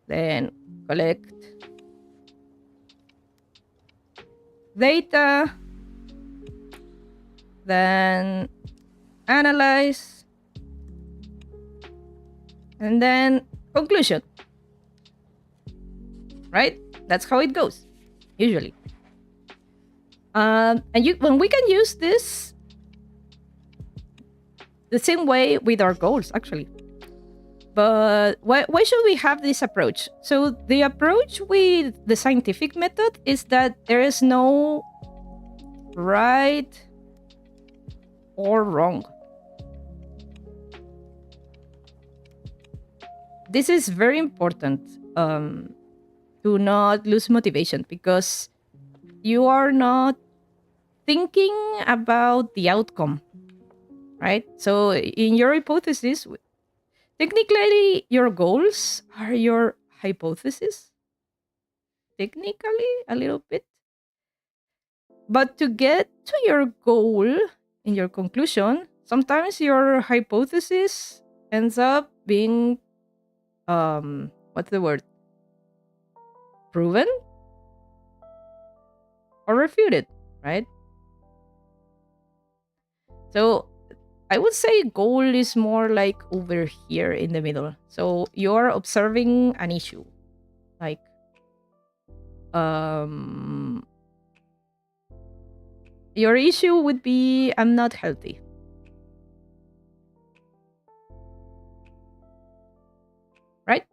then collect data, then analyze, and then conclusion. Right? That's how it goes, usually. And when we can use this the same way with our goals, actually. But why should we have this approach? So the approach with the scientific method is that there is no right or wrong. This is very important to not lose motivation, because you are not thinking about the outcome, right? So in your hypothesis, technically your goals are your hypothesis, technically a little bit. But to get to your goal in your conclusion, sometimes your hypothesis ends up being what's the word? Proven or refuted, right? So I would say goal is more like over here in the middle. So you're observing an issue. Like your issue would be I'm not healthy. Right?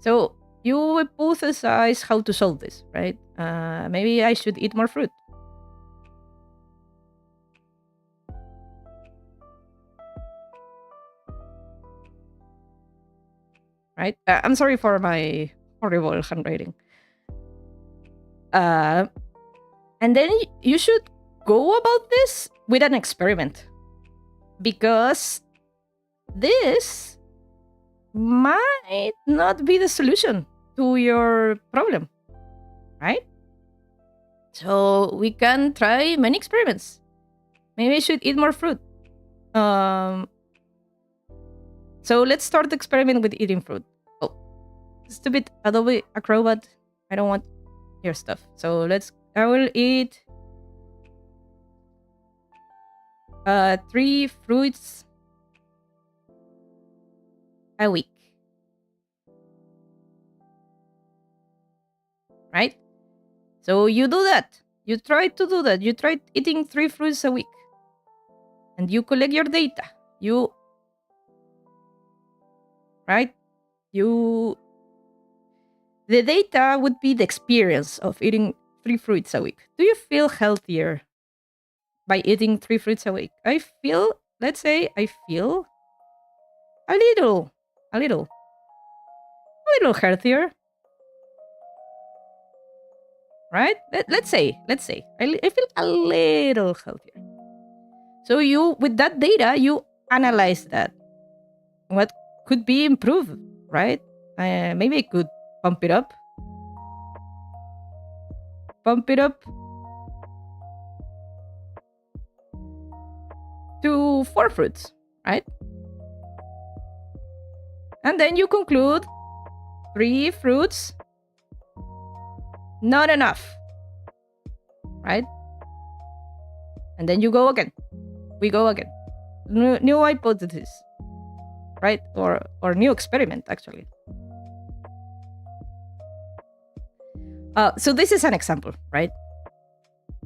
So you hypothesize how to solve this, right? Maybe I should eat more fruit. Right? I'm sorry for my horrible handwriting. And then you should go about this with an experiment, because this might not be the solution to your problem, right? So we can try many experiments. Maybe I should eat more fruit. So let's start the experiment with eating fruit. Oh, stupid Adobe Acrobat. I don't want your stuff. So I will eat 3 fruits a week. Right? So you do that. You try to do that. You try eating 3 fruits a week. And you collect your data. Right? The data would be the experience of eating 3 fruits a week. Do you feel healthier by eating 3 fruits a week? Let's say I feel a little healthier. Right? Let's say I feel a little healthier. So with that data, you analyze that. What could be improved, right? Maybe I could pump it up to 4 fruits, right? And then you conclude 3 fruits, not enough, right? And then you go again. We go again. New hypothesis, right? Or new experiment, actually. So this is an example, right?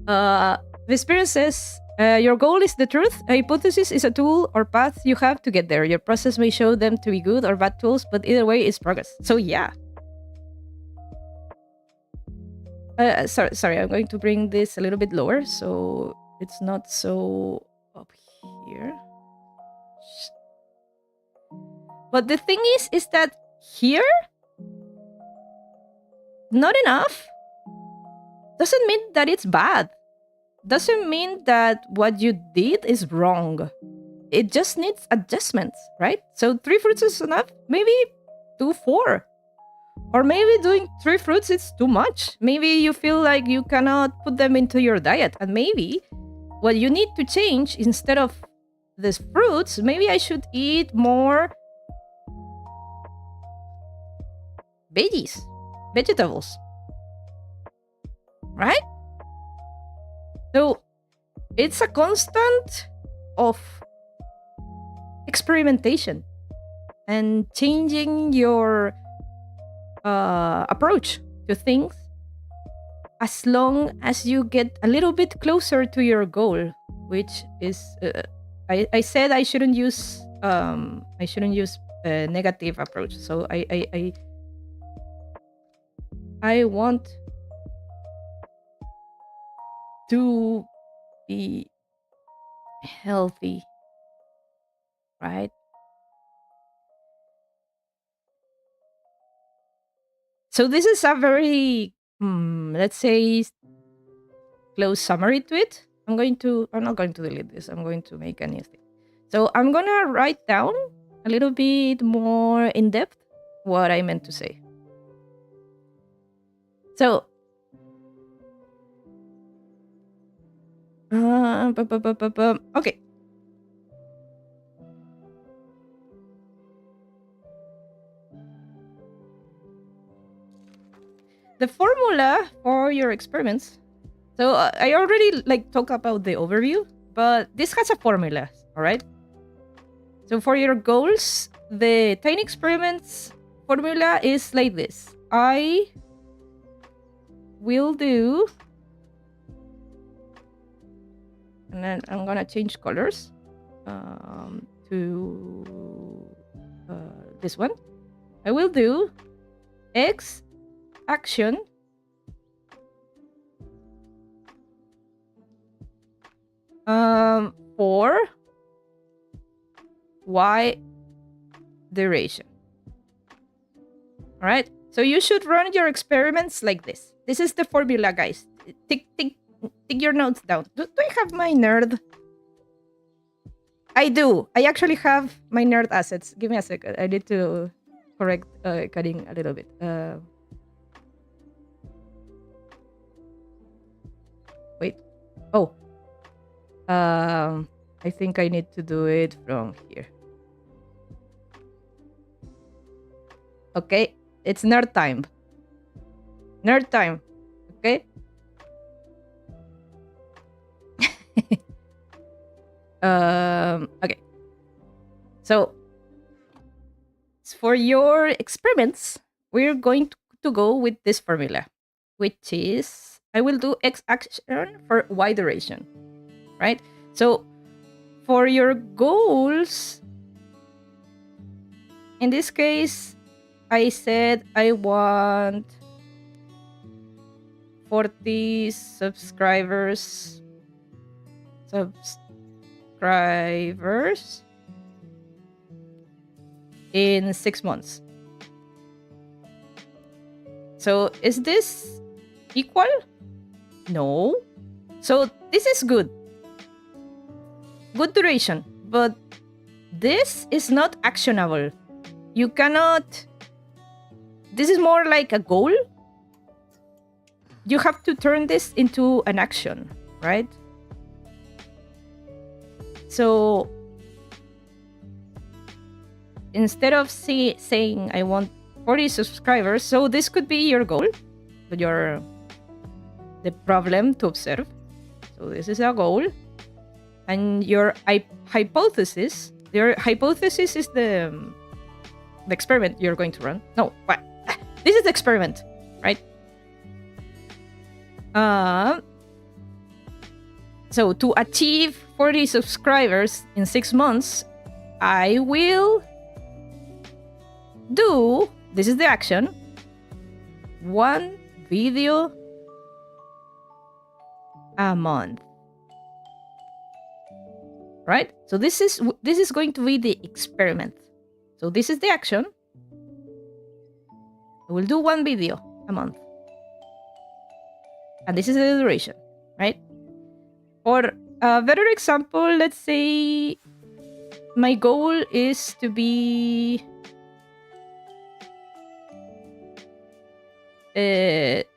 The experience says Your goal is the truth. A hypothesis is a tool or path you have to get there. Your process may show them to be good or bad tools, but either way, it's progress. So yeah. Sorry, I'm going to bring this a little bit lower so it's not so up here. But the thing is that here, not enough doesn't mean that it's bad. Doesn't mean that what you did is wrong. It just needs adjustments, right? So 3 fruits is enough. Maybe do 4. Or maybe doing 3 fruits is too much. Maybe you feel like you cannot put them into your diet. And maybe what you need to change, instead of these fruits, maybe I should eat more veggies, vegetables. Right? So it's a constant of experimentation and changing your approach to things as long as you get a little bit closer to your goal, which is I said I shouldn't use a negative approach. So I want to be healthy, right? So this is a very, let's say, close summary to it. I'm not going to delete this. I'm going to make a new thing. So I'm going to write down a little bit more in depth what I meant to say. So, okay. The formula for your experiments. So I already talk about the overview, but this has a formula, all right? So for your goals, the tiny experiments formula is like this. I will do, and then I'm gonna change colors to this one. I will do X action for Y duration. All right. So you should run your experiments like this. This is the formula, guys. Take your notes down. Do I have my nerd? I do. I actually have my nerd assets. Give me a second. I need to correct Karin a little bit. Wait. Oh. I think I need to do it from here. Okay. It's nerd time. Nerd time. Okay? Okay. So, for your experiments, we're going to go with this formula, which is I will do X action for Y duration, right? So, for your goals, in this case, I said I want 40 subscribers in 6 months. So is this equal? No. So this is good. Good duration. But this is not actionable. You cannot... This is more like a goal. You have to turn this into an action, right? So instead of saying I want 40 subscribers, so this could be your goal, the problem to observe. So this is a goal, and your hypothesis. Your hypothesis is the experiment you're going to run. No, what? This is the experiment, right? So to achieve 40 subscribers in 6 months, I will do, this is the action, 1 video a month. Right? So this is going to be the experiment. So this is the action. I will do 1 video a month. And this is the duration, right? Or a better example, let's say my goal is to be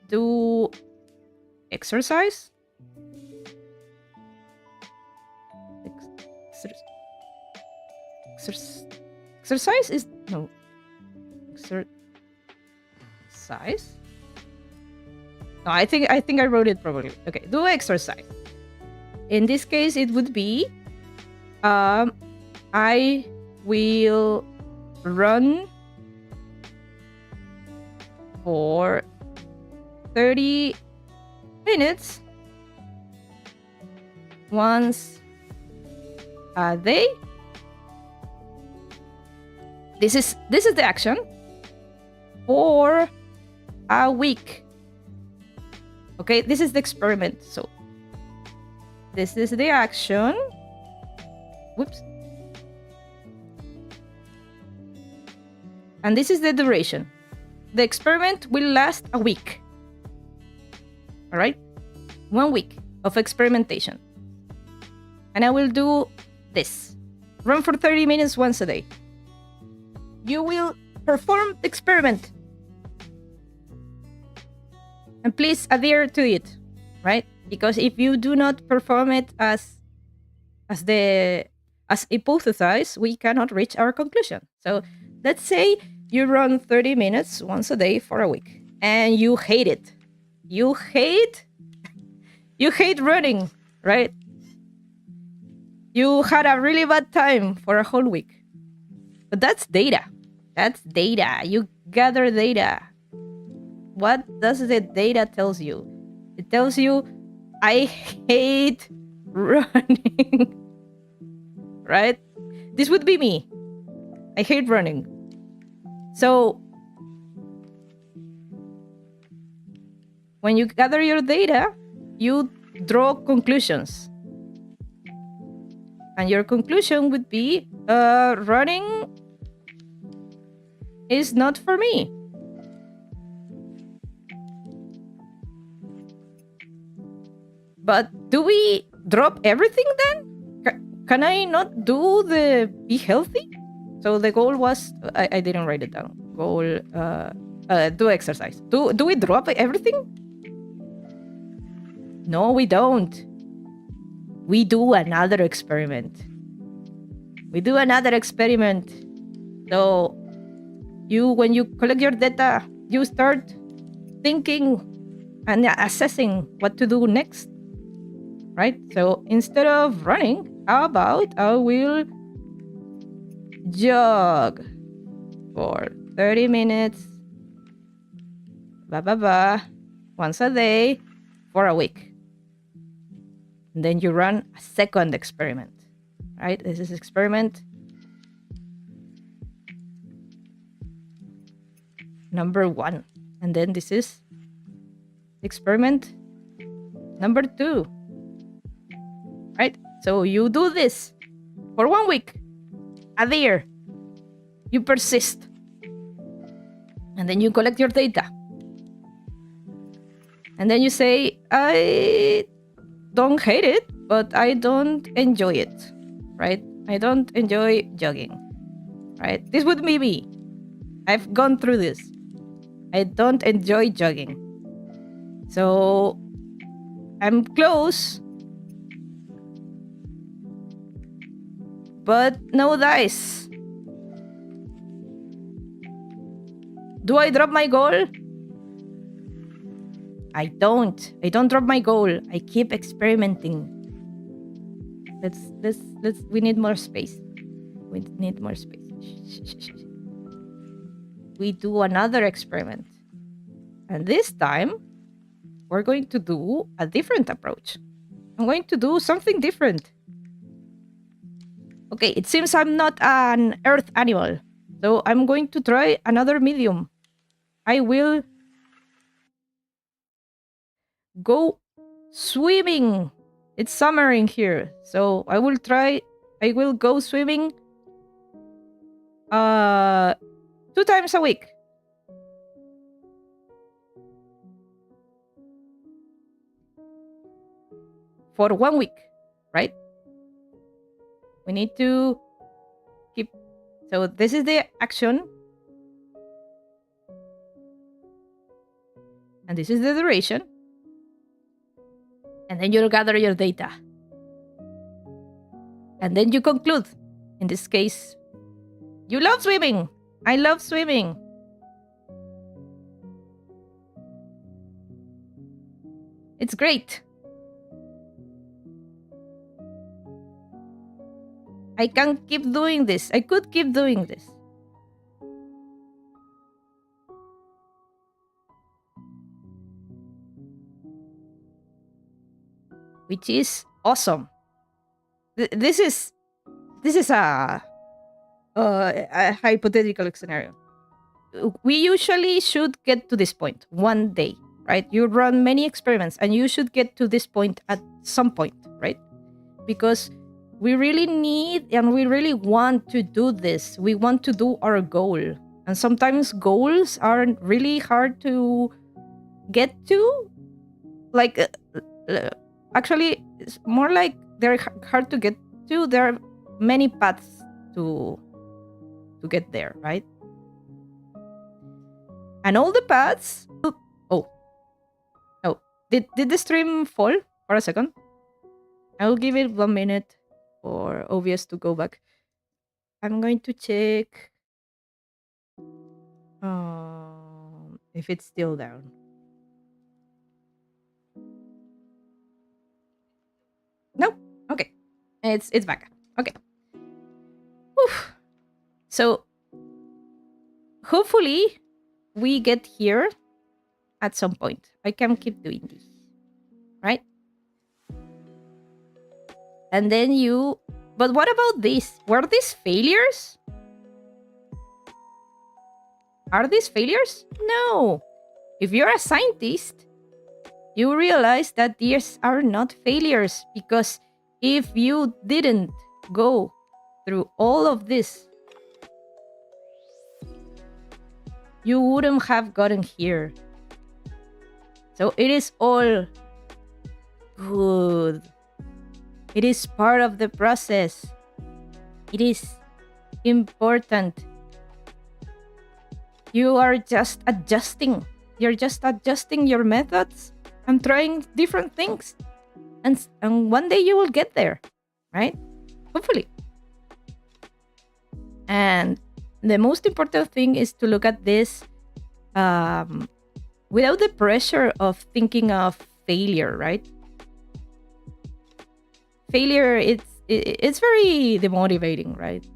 do exercise. Exercise is no exercise. No, I think I wrote it properly. Okay, do exercise. In this case, it would be I will run for 30 minutes once a day. This is the action for a week. Okay, this is the experiment. So this is the action. Whoops. And this is the duration. The experiment will last a week. All right? 1 week of experimentation. And I will do this. Run for 30 minutes once a day. You will perform the experiment. And please adhere to it, right? Because if you do not perform it as hypothesized, we cannot reach our conclusion. So let's say you run 30 minutes once a day for a week and you hate it. You hate running, right? You had a really bad time for a whole week. But that's data. That's data. You gather data. What does the data tells you? It tells you, I hate running. Right? This would be me. I hate running. So when you gather your data, you draw conclusions. And your conclusion would be, running is not for me. But do we drop everything then? Can I not do the be healthy? So the goal was, I didn't write it down. Goal, do exercise. Do we drop everything? No, we don't. We do another experiment. So when you collect your data, you start thinking and assessing what to do next. Right? So instead of running, how about I will jog for 30 minutes, once a day for a week. And then you run a second experiment, right? This is experiment number 1. And then this is experiment number 2. Right? So you do this for 1 week. Adhere. You persist. And then you collect your data. And then you say, I don't hate it, but I don't enjoy it. Right? I don't enjoy jogging. Right? This would be me. I've gone through this. I don't enjoy jogging. So I'm close, but no dice. Do I drop my goal? I don't drop my goal. I keep experimenting. We need more space. We do another experiment. And this time we're going to do a different approach. I'm going to do something different. Okay, it seems I'm not an earth animal. So I'm going to try another medium. I will go swimming. It's summer in here. So I will go swimming 2 times a week. For 1 week, right? We need to keep. So this is the action. And this is the duration. And then you'll gather your data. And then you conclude. In this case, you love swimming. I love swimming. It's great. I can keep doing this. I could keep doing this. Which is awesome. This is a hypothetical scenario. We usually should get to this point one day, right? You run many experiments and you should get to this point at some point, right? Because we really need and we really want to do this. We want to do our goal. And sometimes goals are really hard to get to. Like, actually, it's more like they're hard to get to. There are many paths to get there, right? And all the paths. Oh, did the stream fall for a second? I'll give it 1 minute for OBS to go back. I'm going to check if it's still down. No, okay, it's back. Okay. Whew. So hopefully we get here at some point. I can keep doing this, right? And then but what about this? Were these failures? Are these failures? No. If you're a scientist, you realize that these are not failures, because if you didn't go through all of this, you wouldn't have gotten here. So it is all good. It is part of the process. It is important. You are just adjusting. You're just adjusting your methods and trying different things. And one day you will get there, right? Hopefully. And the most important thing is to look at this without the pressure of thinking of failure, right? Failure, it's very demotivating, right?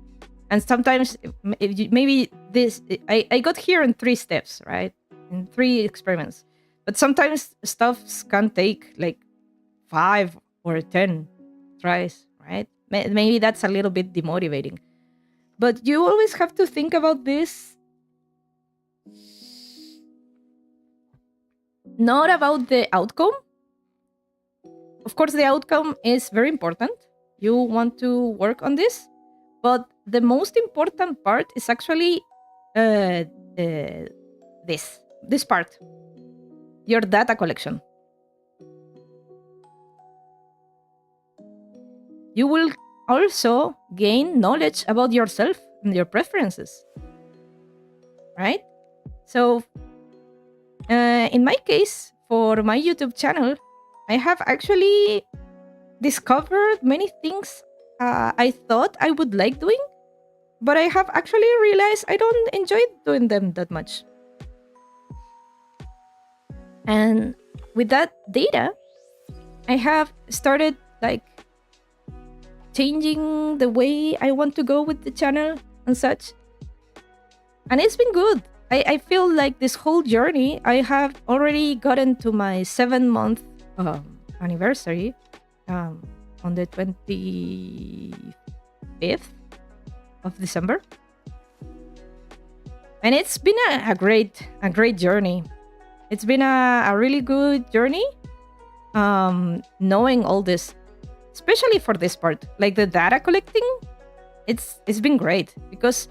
And sometimes maybe this, I got here in 3 steps, right? In 3 experiments. But sometimes stuff can take like 5 or 10 tries, right? Maybe that's a little bit demotivating. But you always have to think about this, not about the outcome. Of course, the outcome is very important. You want to work on this. But the most important part is actually this part, your data collection. You will also gain knowledge about yourself and your preferences, right? So in my case, for my YouTube channel, I have actually discovered many things I thought I would like doing, but I have actually realized I don't enjoy doing them that much. And with that data, I have started like changing the way I want to go with the channel and such. And it's been good. I feel like this whole journey, I have already gotten to my 7-month anniversary. on the 25th of December. And it's been a great journey. It's been a really good journey, knowing all this, especially for this part, like the data collecting. It's been great because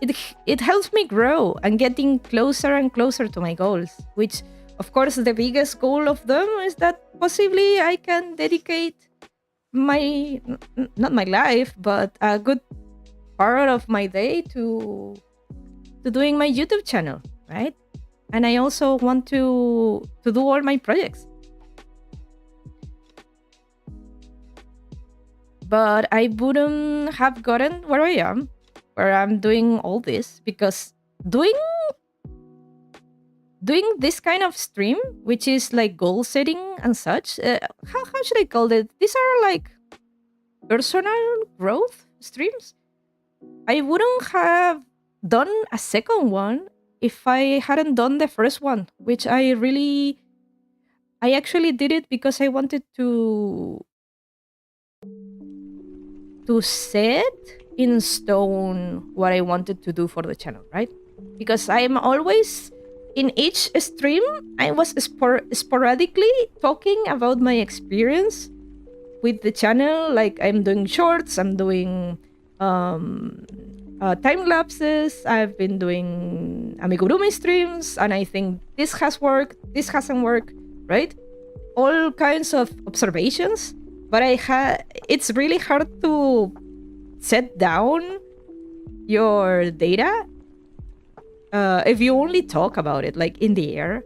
it helps me grow and getting closer and closer to my goals, which of course the biggest goal of them is that possibly I can dedicate my not my life but a good part of my day to doing my YouTube channel, right? And I also want to do all my projects. But I wouldn't have gotten where I am, where I'm doing all this, because doing this kind of stream, which is like goal setting and such, how should I call it? These are like personal growth streams. I wouldn't have done a second one if I hadn't done the first one, which I actually did it because I wanted to set in stone what I wanted to do for the channel, right? Because I'm always in each stream, I was sporadically talking about my experience with the channel. Like I'm doing shorts, I'm doing time lapses, I've been doing amigurumi streams, and I think this has worked, this hasn't worked, right? All kinds of observations. But it's really hard to set down your data if you only talk about it like in the air.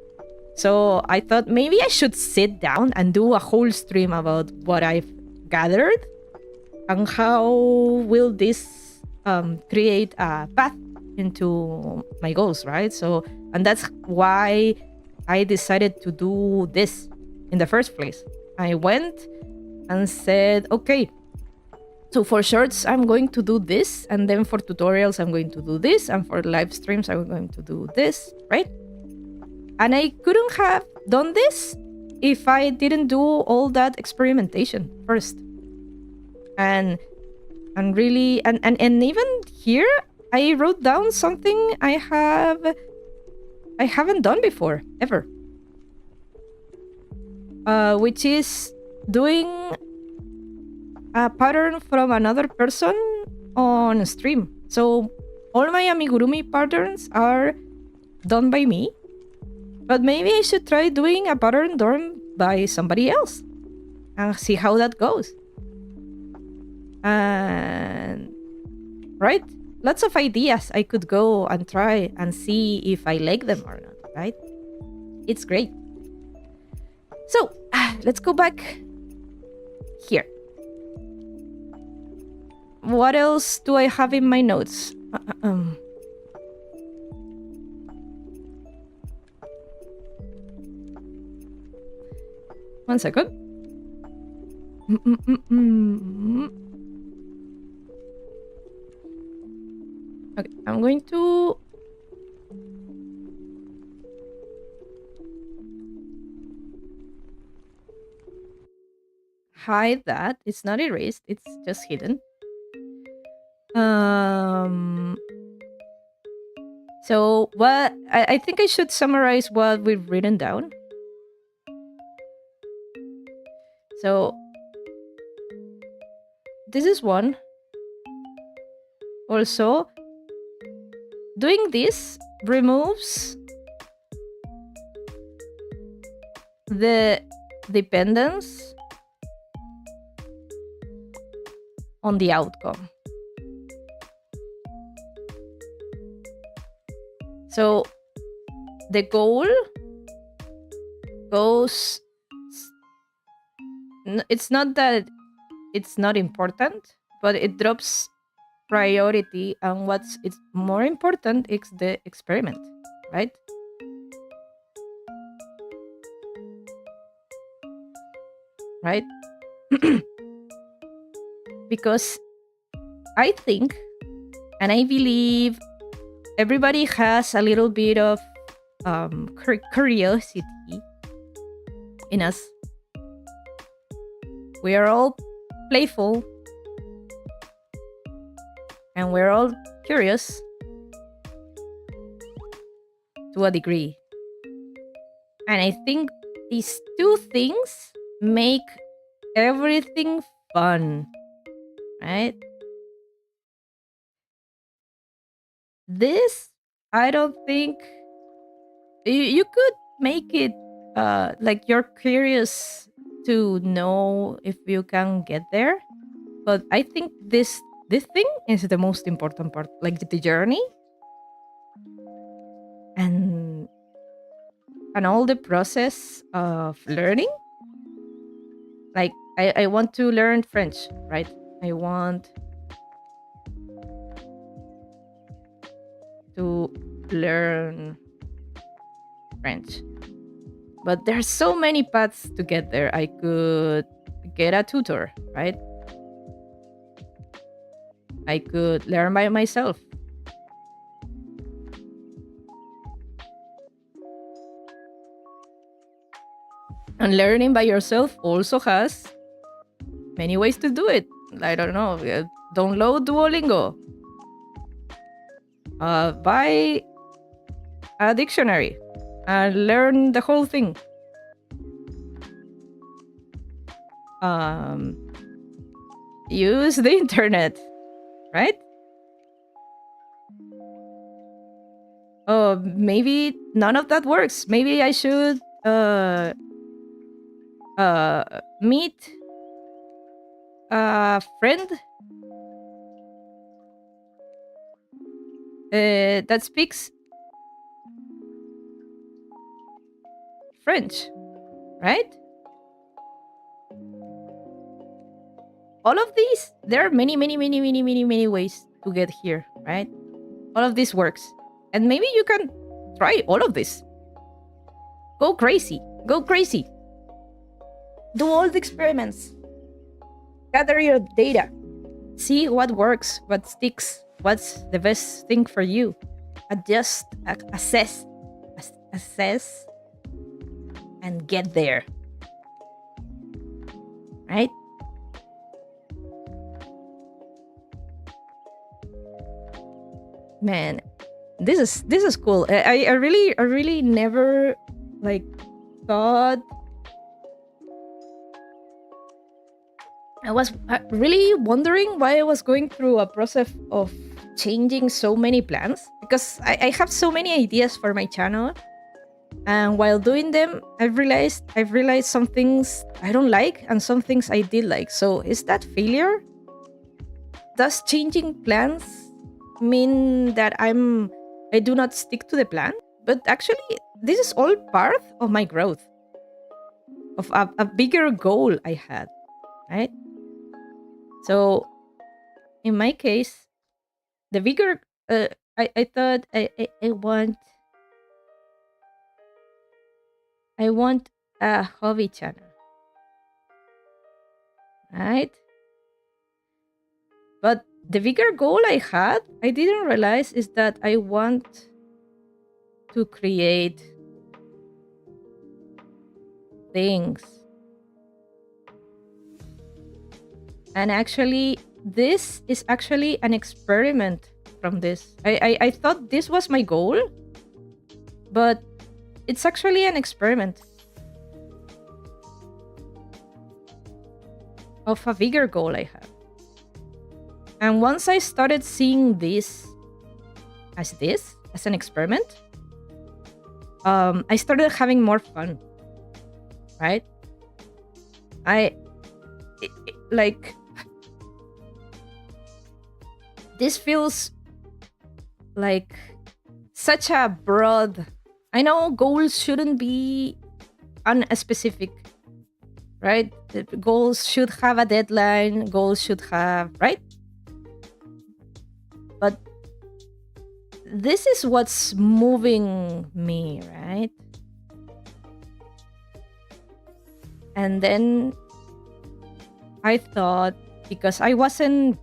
So I thought maybe I should sit down and do a whole stream about what I've gathered and how will this create a path into my goals, right? So, and that's why I decided to do this in the first place. I went and said, okay, so for shorts, I'm going to do this. And then for tutorials, I'm going to do this. And for live streams, I'm going to do this, right? And I couldn't have done this if I didn't do all that experimentation first. And really, and even here, I wrote down something I haven't done before, ever. Which is doing a pattern from another person on stream. So all my amigurumi patterns are done by me, but maybe I should try doing a pattern done by somebody else and see how that goes. And right, lots of ideas I could go and try and see if I like them or not, right? It's great. So let's go back here. What else do I have in my notes? One second. Okay, I'm going to hide that. It's not erased, it's just hidden. So what I think I should summarize what we've written down. So this is one. Also, doing this removes the dependence on the outcome. So the goal goes, it's not that it's not important, but it drops priority, and what's it's more important is the experiment, right? Right? Because I think, and I believe, everybody has a little bit of curiosity in us. We are all playful and we're all curious to a degree. And I think these two things make everything fun, right? This, I don't think you could make it like you're curious to know if you can get there, but I think this thing is the most important part, like the journey and all the process of learning. Like I want to learn French, right? I want to learn French. But there's so many paths to get there. I could get a tutor, right? I could learn by myself. And learning by yourself also has many ways to do it. I don't know. Download Duolingo. Buy a dictionary and learn the whole thing. Use the internet, right? Oh, maybe none of that works. Maybe I should meet a friend that speaks French, right? All of these, there are many ways to get here, right? All of this works. And maybe you can try all of this. Go crazy. Go crazy. Do all the experiments. Gather your data. See what works, what sticks, what's the best thing for you. Adjust, assess, and get there. Right? Man, this is cool. I really never like thought. I was really wondering why I was going through a process of changing so many plans, because I have so many ideas for my channel, and while doing them I've realized some things I don't like and some things I did like. So is that failure? Does changing plans mean that I do not stick to the plan? But actually this is all part of my growth, of a bigger goal I had, right? So in my case, the bigger I thought I want a hobby channel, right? But the bigger goal I had, I didn't realize, is that I want to create things. And actually, this is actually an experiment from this. I thought this was my goal, but it's actually an experiment of a bigger goal I have. And once I started seeing this as an experiment, I started having more fun, right? Like, this feels like such a broad. I know goals shouldn't be unspecific, right? The goals should have a deadline. Goals should have, right? But this is what's moving me, right? And then I thought, because I wasn't,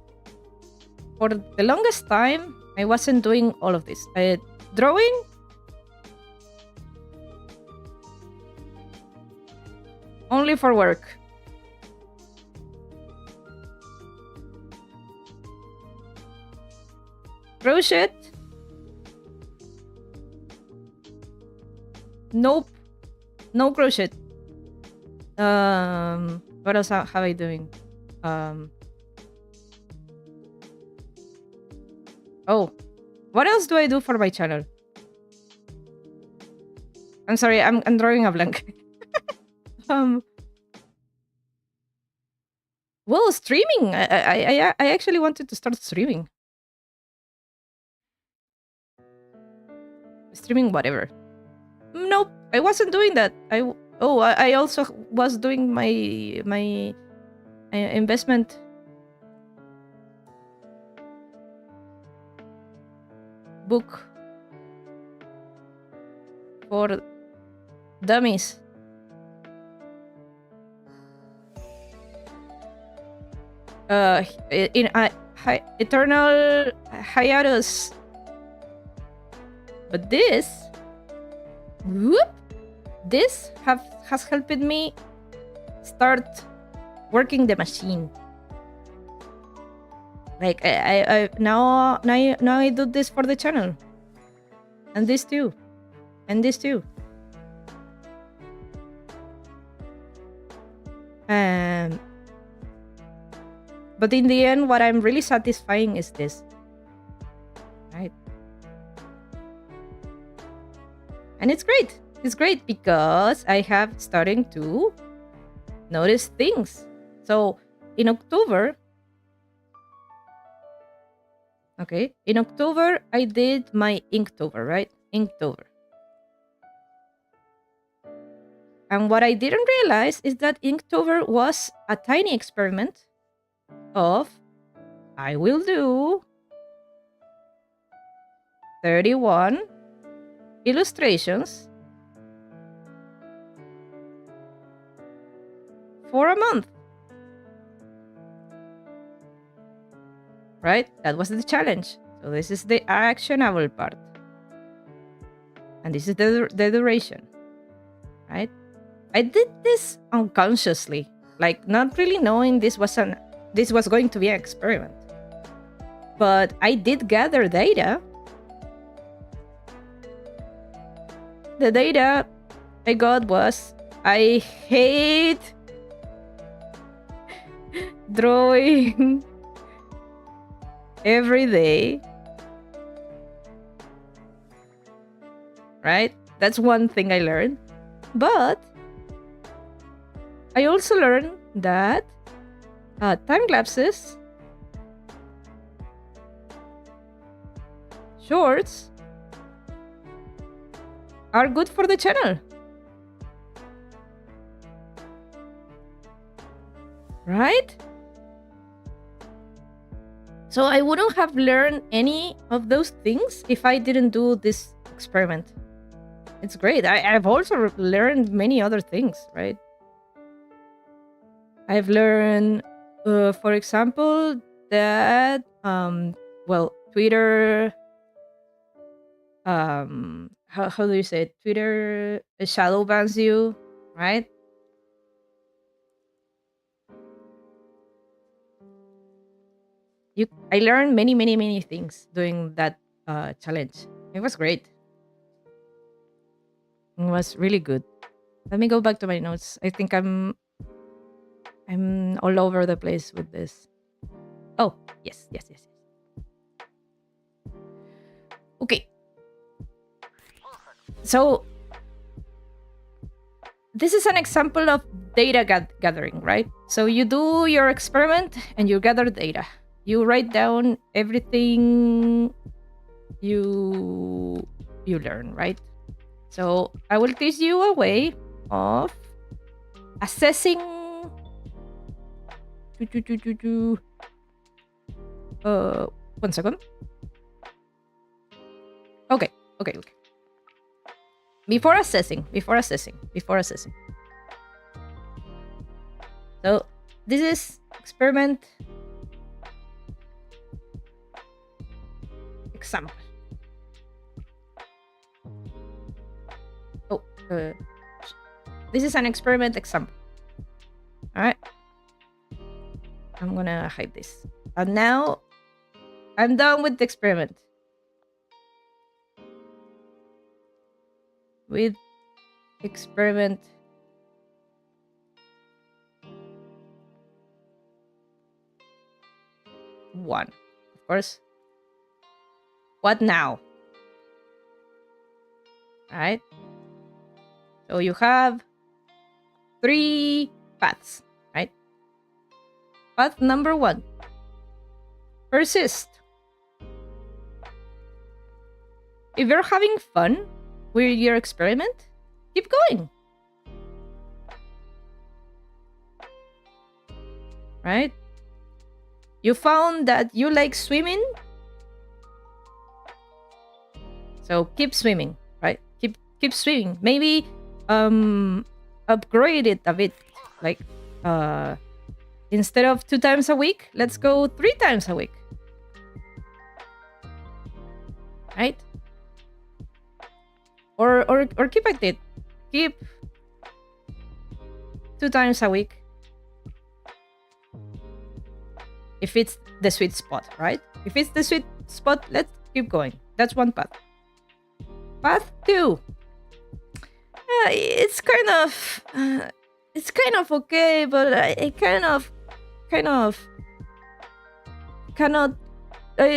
for the longest time, I wasn't doing all of this. Drawing, only for work. Crochet. Nope. No crochet. What else have I doing? Oh, what else do I do for my channel? I'm sorry, I'm drawing a blank. Well, streaming. I actually wanted to start streaming. Streaming whatever. Nope, I wasn't doing that. I also was doing my investment book for dummies. In eternal hiatus. But this, whoop, this has helped me start working the machine. Like I now I do this for the channel, and this too, and this too. But in the end, what I'm really satisfying is this, right? And it's great. It's great because I have starting to notice things. So in October, okay, in October, I did my Inktober, right? Inktober. And what I didn't realize is that Inktober was a tiny experiment of I will do 31 illustrations for a month. Right? That was the challenge. So this is the actionable part. And this is the duration. Right? I did this unconsciously, like not really knowing this was going to be an experiment. But I did gather data. The data I got was I hate drawing every day. Right? That's one thing I learned. But I also learned that time lapses, shorts, are good for the channel. Right? So I wouldn't have learned any of those things if I didn't do this experiment. It's great. I've also learned many other things, right? I've learned, for example, that, Twitter, how do you say it? Twitter shadow bans you, right? I learned many things doing that challenge. It was great. It was really good. Let me go back to my notes. I think I'm all over the place with this. Oh, yes. Okay. So this is an example of data gathering, right? So you do your experiment and you gather data. You write down everything you learn, right? So I will teach you a way of assessing. One second. Okay. Before assessing. So this is experiment example. This is an experiment example. All right. I'm gonna hide this. And now I'm done with the experiment. with experiment 1. Of course. What now? Right? So you have 3 paths, right? Path number 1. Persist. If you're having fun with your experiment, keep going. Right? You found that you like swimming, so keep swimming, right? Keep swimming. Maybe upgrade it a bit. Like instead of 2 times a week, let's go 3 times a week. Right? Or keep at it. Keep 2 times a week. If it's the sweet spot, right? If it's the sweet spot, let's keep going. That's one path. Path 2. It's kind of okay, but I kind of cannot.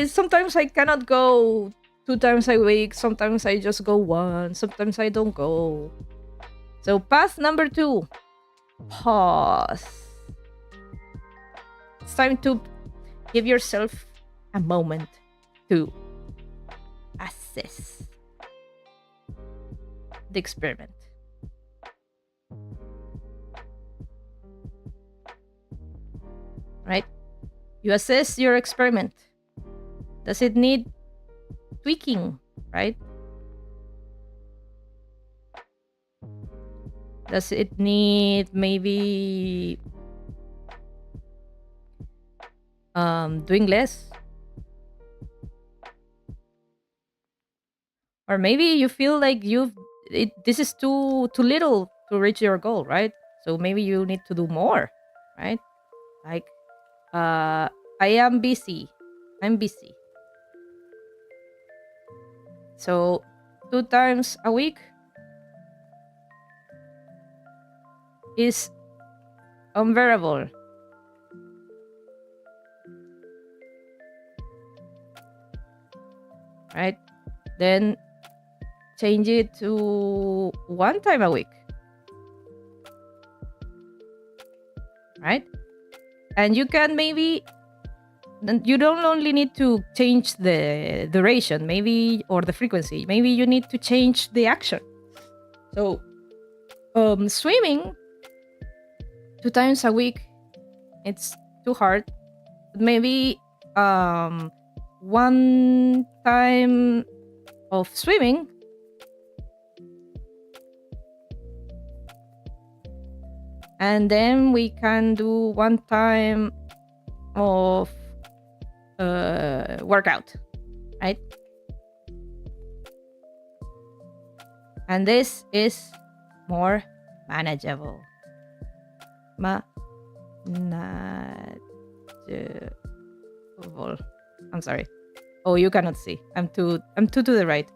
Sometimes I cannot go 2 times a week. Sometimes I just go 1. Sometimes I don't go. So path number 2. Pause. It's time to give yourself a moment to assess the experiment. Right? You assess your experiment. Does it need tweaking, right? Does it need maybe doing less? Or maybe you feel like this is too little to reach your goal, right? So maybe you need to do more, right? Like I am busy. I'm busy. So 2 times a week is unbearable. Right? Then change it to 1 time a week. Right? And you can maybe, you don't only need to change the duration, maybe, or the frequency. Maybe you need to change the action. So, swimming 2 times a week, it's too hard. Maybe 1 time of swimming, and then we can do 1 time of workout, right? And this is more manageable. I'm sorry. Oh, you cannot see. I'm too to the right.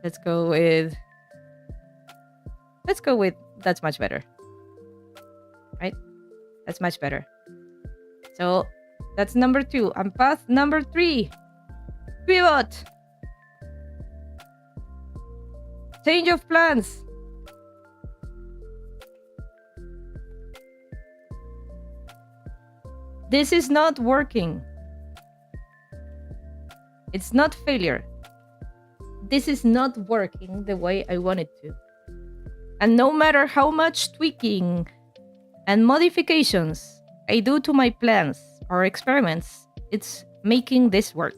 Let's go with that's much better. Right? That's much better. So that's number 2. And path number 3. Pivot. Change of plans. This is not working. It's not failure. This is not working the way I want it to. And no matter how much tweaking and modifications I do to my plans or experiments, it's making this work.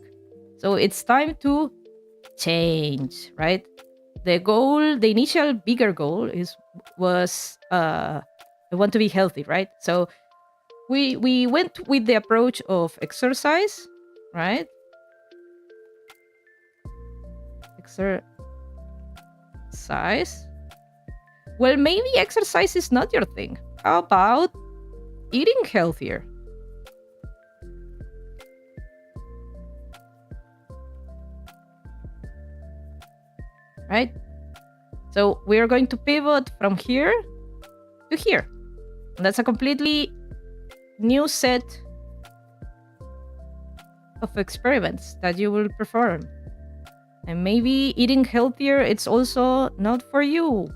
So it's time to change, right? The goal, the initial bigger goal was I want to be healthy, right? So we went with the approach of exercise, right? Exercise. Well, maybe exercise is not your thing. How about eating healthier? Right? So we are going to pivot from here to here. And that's a completely new set of experiments that you will perform. And maybe eating healthier, it's also not for you.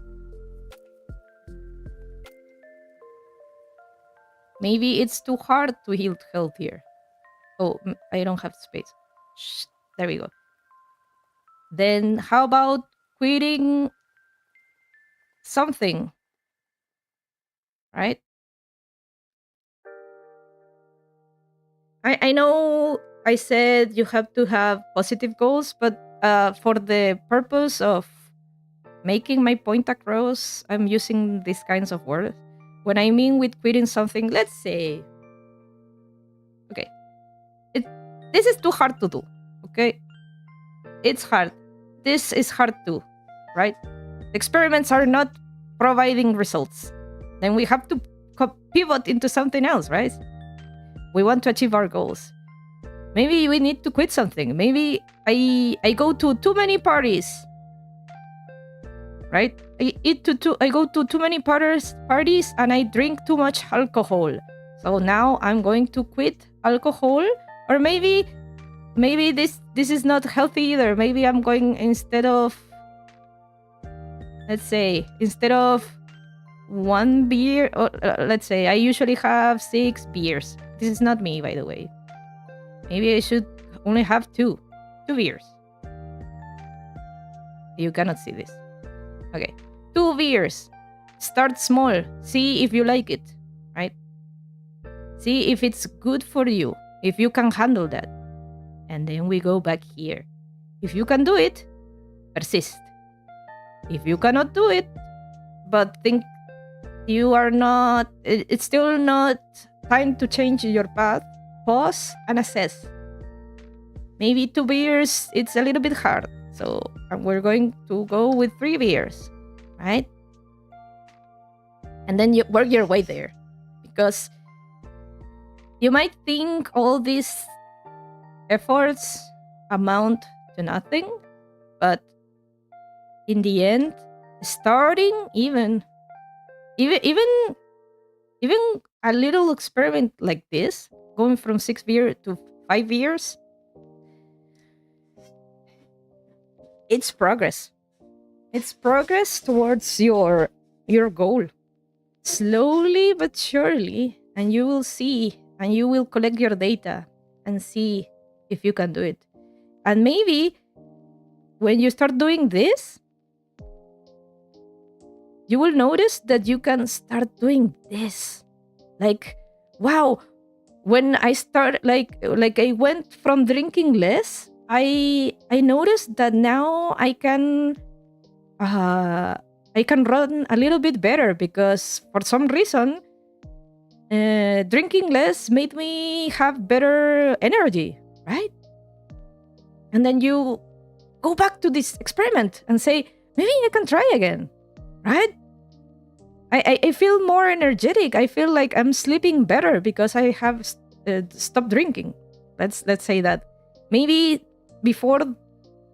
Maybe it's too hard to eat healthier. Oh, I don't have space. Shh, there we go. Then how about quitting something? Right? I know I said you have to have positive goals, but for the purpose of making my point across, I'm using these kinds of words. When I mean with quitting something, let's say, okay, this is too hard to do, okay? It's hard. This is hard too, right? Experiments are not providing results. Then we have to pivot into something else, right? We want to achieve our goals. Maybe we need to quit something. Maybe I go to too many parties, right? I go to too many parties and I drink too much alcohol. So now I'm going to quit alcohol. Or maybe this is not healthy either. Maybe I'm going instead of, let's say, instead of one beer, or let's say I usually have 6 beers. This is not me, by the way. Maybe I should only have two beers. You cannot see this. Okay, 2 beers. Start small. See if you like it, right? See if it's good for you, if you can handle that. And then we go back here. If you can do it, persist. If you cannot do it, but think you are not, it's still not time to change your path, pause and assess. Maybe 2 beers, it's a little bit hard. So we're going to go with 3 beers, right? And then you work your way there. Because you might think all these efforts amount to nothing, but in the end, starting even a little experiment like this, going from 6 beers to 5 years, it's progress. It's progress towards your goal. Slowly but surely, and you will see, and you will collect your data and see if you can do it. And maybe when you start doing this, you will notice that you can start doing this. Like, wow, when I start, like I went from drinking less, I noticed that now I can run a little bit better, because for some reason, drinking less made me have better energy, right? And then you go back to this experiment and say, maybe I can try again, right? I feel more energetic. I feel like I'm sleeping better because I have stopped drinking. Let's say that. Maybe before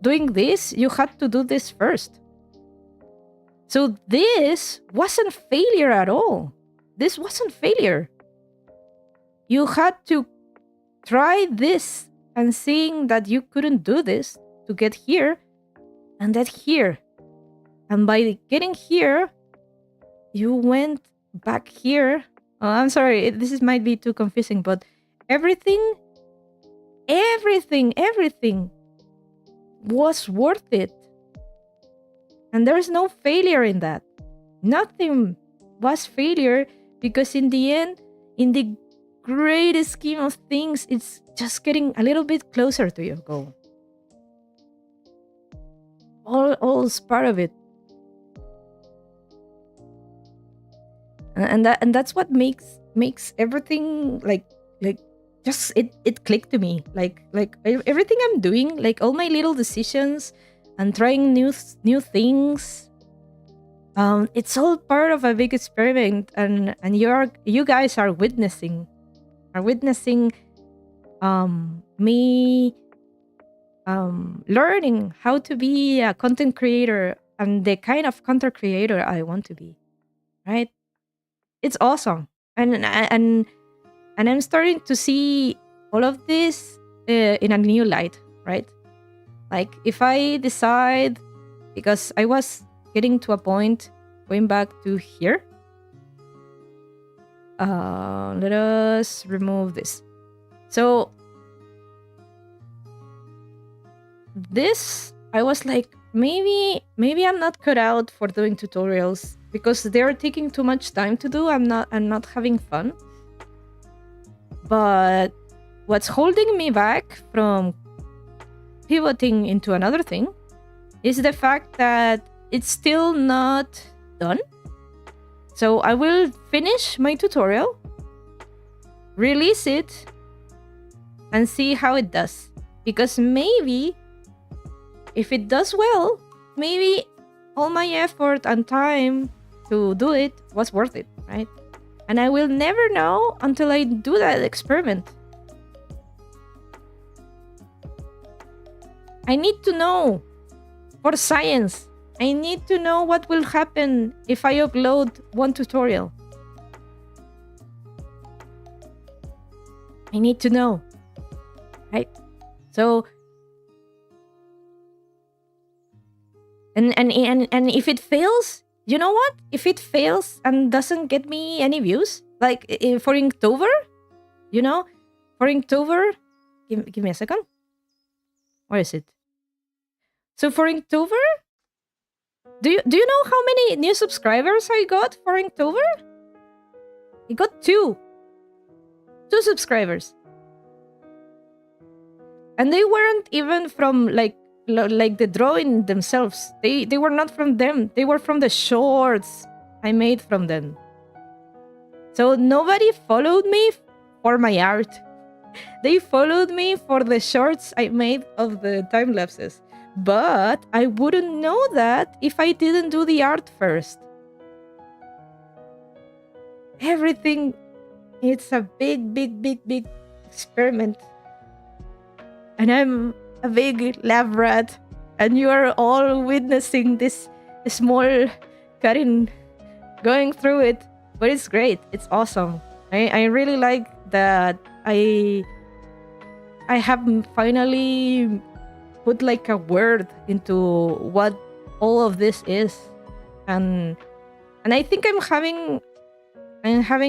doing this, you had to do this first. So this wasn't failure at all. This wasn't failure. You had to try this and seeing that you couldn't do this to get here and that here. And by getting here, you went back here. Oh, I'm sorry, this might be too confusing, but everything was worth it. And there's no failure in that. Nothing was failure, because in the end, in the great scheme of things, it's just getting a little bit closer to your goal. All is part of it. And that's what makes everything like just it clicked to me. Like everything I'm doing, like all my little decisions and trying new things, it's all part of a big experiment, and you guys are witnessing me learning how to be a content creator and the kind of content creator I want to be, right? It's awesome. And I'm starting to see all of this in a new light, right? Like if I decide, because I was getting to a point going back to here. Let us remove this. So this, I was like, maybe I'm not cut out for doing tutorials because they're taking too much time to do. I'm not having fun. But what's holding me back from pivoting into another thing is the fact that it's still not done. So I will finish my tutorial, release it, and see how it does. Because maybe if it does well, maybe all my effort and time to do it was worth it, right? And I will never know until I do that experiment. I need to know for science. I need to know what will happen if I upload one tutorial. I need to know, right? So, and if it fails, you know what? If it fails and doesn't get me any views, like for Inktober, you know, for Inktober, give me a second. Where is it? So for Inktober, do you know how many new subscribers I got for Inktober? I got two subscribers, and they weren't even from like the drawing themselves. They were not from them. They were from the shorts I made from them. So nobody followed me for my art. They followed me for the shorts I made of the time lapses. But I wouldn't know that if I didn't do the art first. Everything, it's a big experiment. And I'm a big lab rat. And you are all witnessing this small Karin going through it. But it's great. It's awesome. I really like that I have finally put like a word into what all of this is, and I think I'm having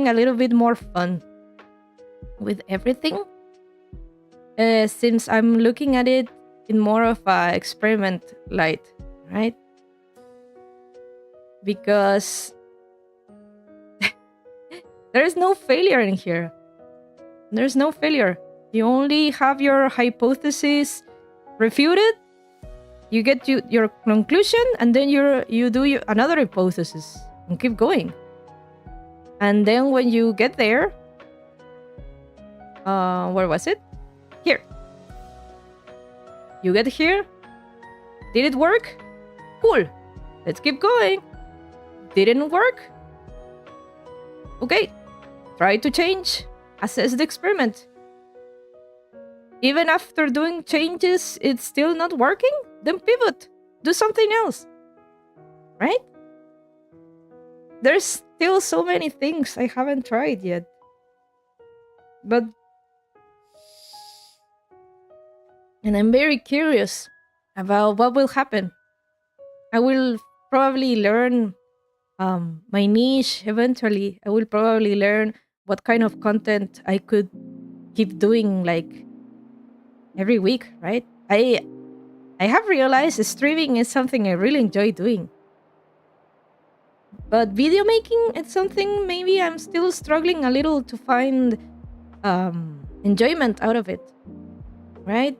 a little bit more fun with everything, since I'm looking at it in more of a experiment light, right? Because there's no failure in here. There's no failure. You only have your hypothesis refuted, you get your conclusion, and then you do another hypothesis and keep going. And then when you get there, where was it? Here. You get here. Did it work? Cool. Let's keep going. Didn't work? Okay. Try to change. Assess the experiment. Even after doing changes, it's still not working? Then pivot. Do something else. Right? There's still so many things I haven't tried yet. But... and I'm very curious about what will happen. I will probably learn my niche eventually. I will probably learn what kind of content I could keep doing, like, every week, right? I have realized streaming is something I really enjoy doing. But video making, it's something maybe I'm still struggling a little to find enjoyment out of it, right?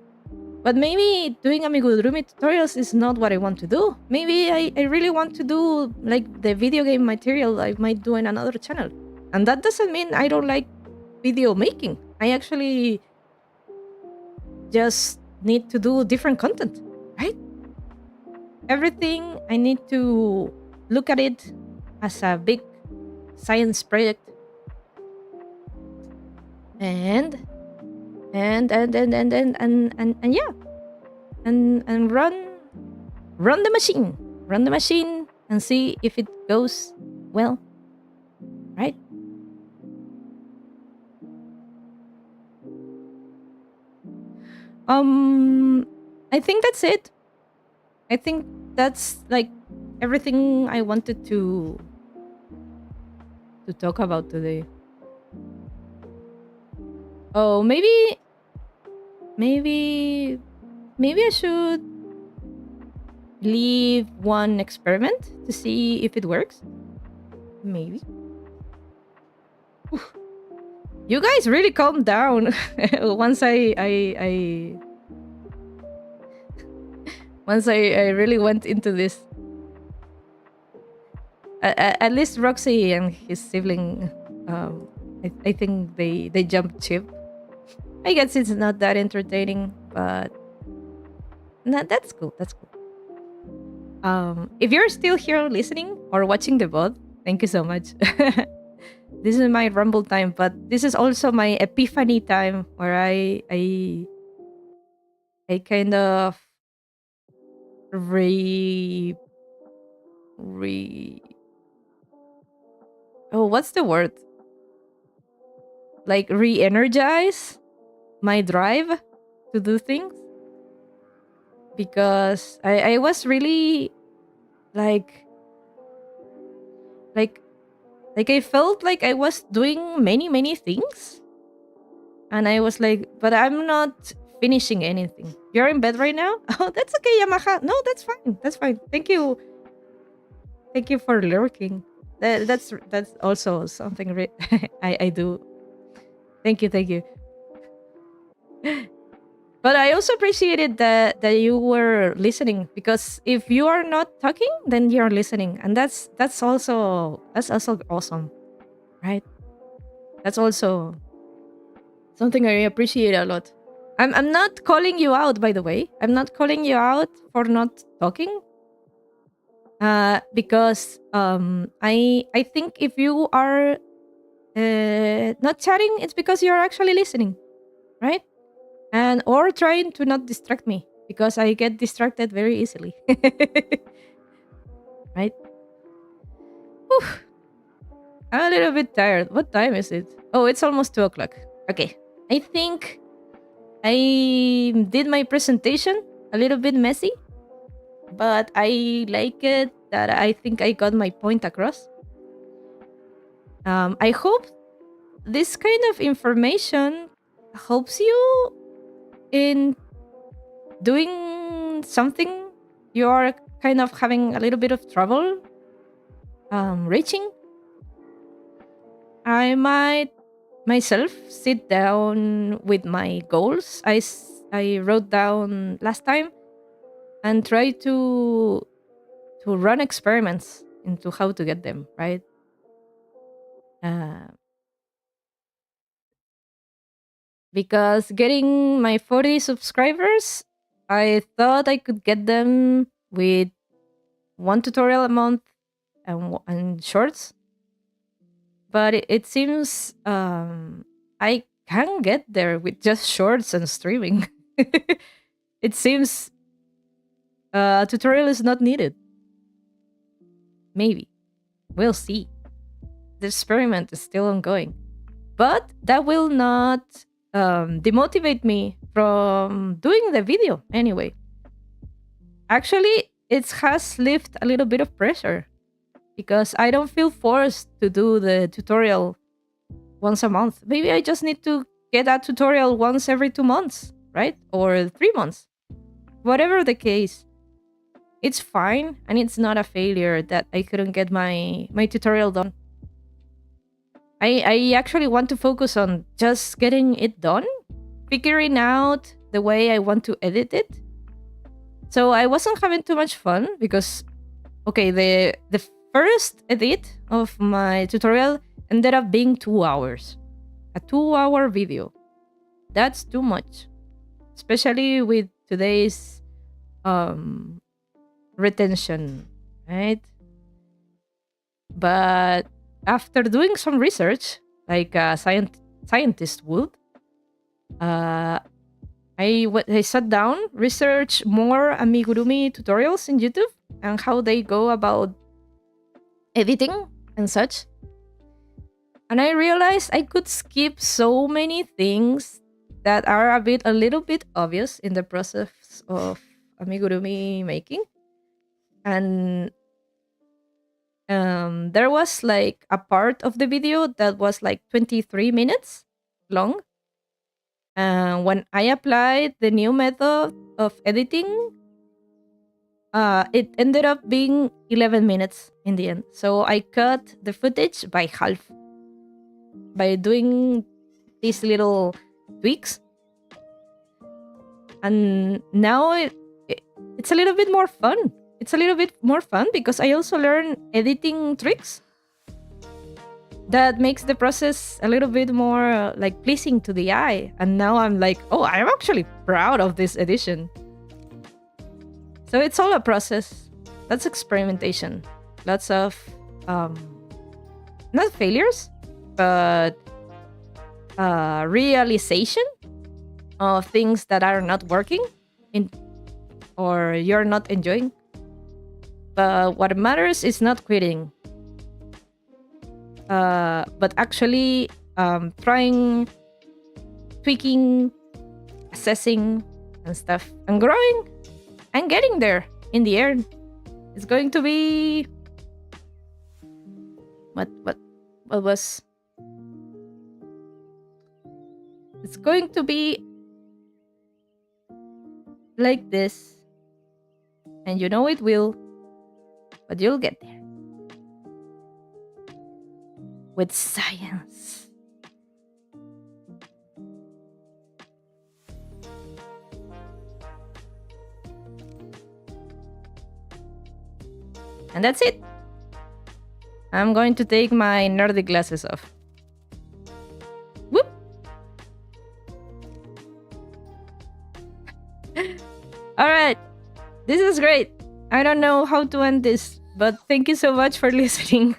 But maybe doing amigurumi tutorials is not what I want to do. Maybe I really want to do like the video game material I might do in another channel. And that doesn't mean I don't like video making. I actually just need to do different content, right? Everything, I need to look at it as a big science project. And yeah, and run the machine, run the machine and see if it goes well, right? I think that's it. I think that's like everything I wanted to talk about today. Oh, maybe maybe I should leave one experiment to see if it works. Maybe. Oof. You guys really calmed down once I really went into this. At least Roxy and his sibling, I think they jumped ship. I guess it's not that entertaining, but that's cool. That's cool. If you're still here listening or watching the VOD, thank you so much. This is my rumble time, but this is also my epiphany time where I kind of re re oh, what's the word? Like re-energize my drive to do things, because I was really like like I felt like I was doing many things, and I was like, but I'm not finishing anything. You're in bed right now? Oh, that's okay, Yamaha. No, that's fine. That's fine. Thank you for lurking. That's also something I do. Thank you. But I also appreciated that you were listening, because if you are not talking, then you're listening, and that's also awesome, right? That's also something I appreciate a lot. I'm not calling you out, by the way. I'm not calling you out for not talking. Because I think if you are not chatting, it's because you're actually listening, right? And or trying to not distract me, because I get distracted very easily. Right? Whew. I'm a little bit tired. What time is it? Oh, it's almost 2 o'clock. Okay. I think I did my presentation a little bit messy, but I like it that I think I got my point across. I hope this kind of information helps you in doing something you are kind of having a little bit of trouble reaching. I might myself sit down with my goals I wrote down last time, and try to run experiments into how to get them, right? uh, because getting my 40 subscribers, I thought I could get them with one tutorial a month and shorts, but it seems I can get there with just shorts and streaming. It seems a tutorial is not needed. Maybe. We'll see. The experiment is still ongoing. But that will not demotivate me from doing the video anyway. Actually, it has lifted a little bit of pressure, because I don't feel forced to do the tutorial once a month. Maybe I just need to get a tutorial once every 2 months, right? Or 3 months. Whatever the case, it's fine, and it's not a failure that I couldn't get my tutorial done. I actually want to focus on just getting it done, figuring out the way I want to edit it. So I wasn't having too much fun, because okay, the first edit of my tutorial ended up being 2 hours. A 2 hour video. That's too much. Especially with today's retention, right? But after doing some research, like a scientist would, I I sat down, researched more amigurumi tutorials in YouTube and how they go about editing and such. And I realized I could skip so many things that are a little bit obvious in the process of amigurumi making. And there was like a part of the video that was like 23 minutes long. And when I applied the new method of editing, it ended up being 11 minutes in the end. So I cut the footage by half by doing these little tweaks. And now it's a little bit more fun. It's a little bit more fun because I also learn editing tricks that makes the process a little bit more like pleasing to the eye. And now I'm like, oh, I'm actually proud of this edition. So it's all a process. That's experimentation. Lots of not failures, but realization of things that are not working or you're not enjoying. But what matters is not quitting, but actually trying, tweaking, assessing and stuff, and growing and getting there in the end. It's going to be what was it's going to be like this, and you know it will, but you'll get there with science. And that's it. I'm going to take my nerdy glasses off. Whoop! Alright. This is great. I don't know how to end this, but thank you so much for listening.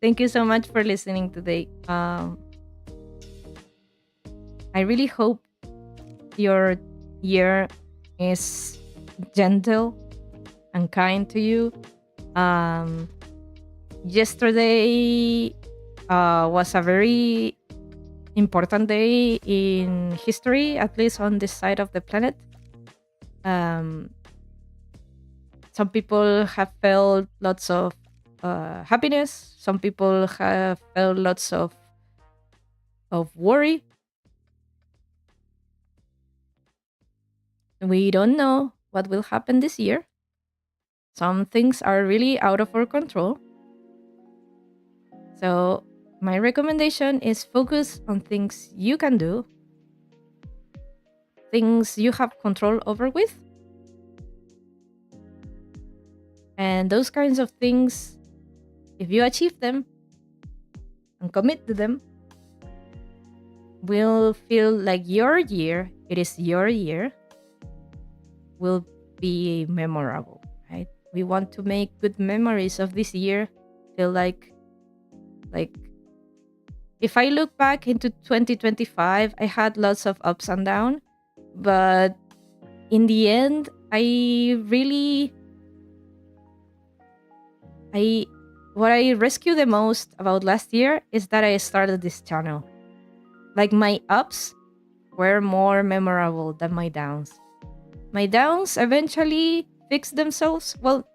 Thank you so much for listening today. I really hope your year is gentle and kind to you. Yesterday was a very important day in history, at least on this side of the planet. Some people have felt lots of happiness. Some people have felt lots of worry. We don't know what will happen this year. Some things are really out of our control. So my recommendation is focus on things you can do, things you have control over with. And those kinds of things, if you achieve them and commit to them, will feel like your year, it is your year, will be memorable, right? We want to make good memories of this year. Feel like if I look back into 2025, I had lots of ups and downs, but in the end, what I rescue the most about last year is that I started this channel. Like my ups were more memorable than my downs. My downs eventually fixed themselves. Well,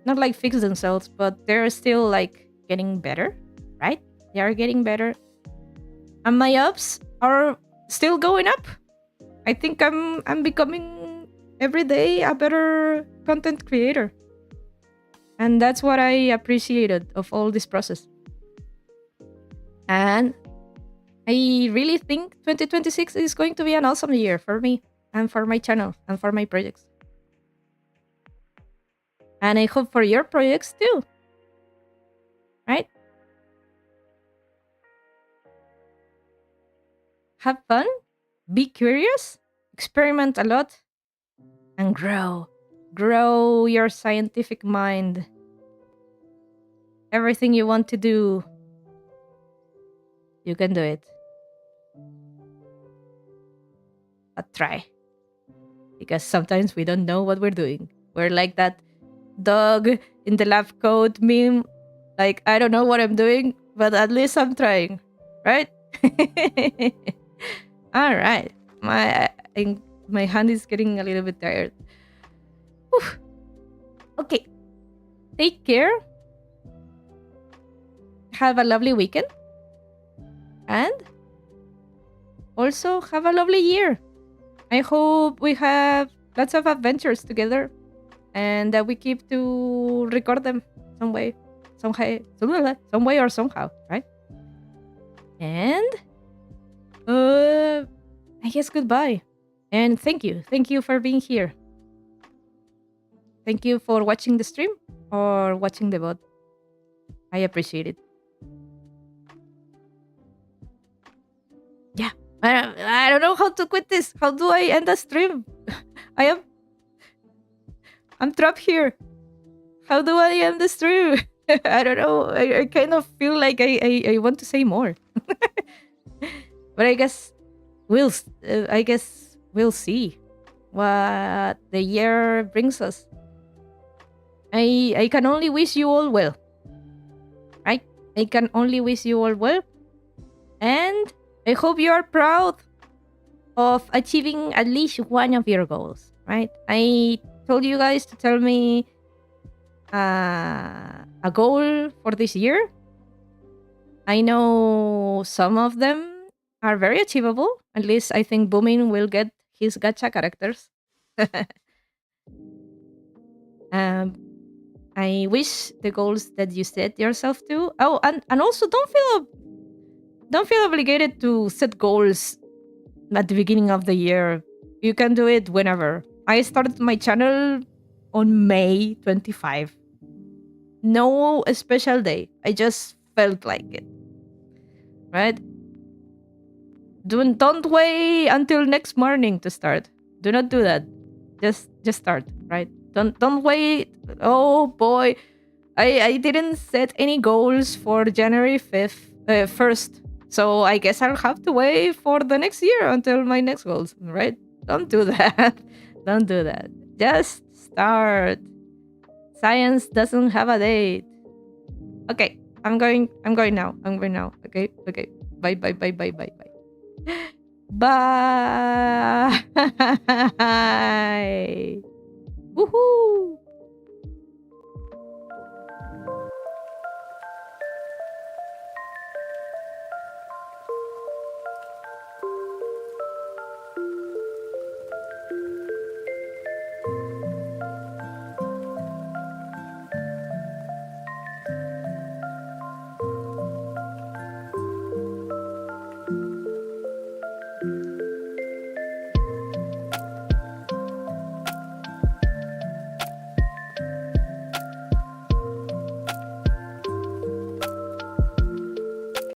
not like fix themselves, but they're still like getting better, right? They are getting better. And my ups are still going up. I think I'm becoming every day a better content creator. And that's what I appreciated of all this process. And I really think 2026 is going to be an awesome year for me and for my channel and for my projects. And I hope for your projects too. Right? Have fun, be curious, experiment a lot, and grow. Grow your scientific mind. Everything you want to do, you can do it. but try. Because sometimes we don't know what we're doing. We're like that dog in the lab coat meme. Like, I don't know what I'm doing, but at least I'm trying. Right? All right. My hand is getting a little bit tired. Whew. Okay. Take care. Have a lovely weekend. And also have a lovely year. I hope we have lots of adventures together and that we keep to record them some way, some way or somehow, right? And I guess goodbye. And thank you. Thank you for being here. Thank you for watching the stream or watching the VOD. I appreciate it. Yeah. I don't know how to quit this. How do I end the stream? I'm trapped here. How do I end the stream? I don't know. I kind of feel like I want to say more. But I guess we'll see what the year brings us. I can only wish you all well. Right? I can only wish you all well. And I hope you are proud of achieving at least one of your goals, right? I told you guys to tell me a goal for this year. I know some of them are very achievable. At least I think Boomin will get his gacha characters. I wish the goals that you set yourself to. Oh, and also don't feel obligated to set goals at the beginning of the year. You can do it whenever. I started my channel on May 25. No special day. I just felt like it. Right? Don't wait until next morning to start. Do not do that. Just start, right? Don't wait. Oh boy. I didn't set any goals for January 1st. So I guess I'll have to wait for the next year until my next goals, right? Don't do that. Don't do that. Just start. Science doesn't have a date. Okay, I'm going now. Okay. Bye. Bye. Woohoo!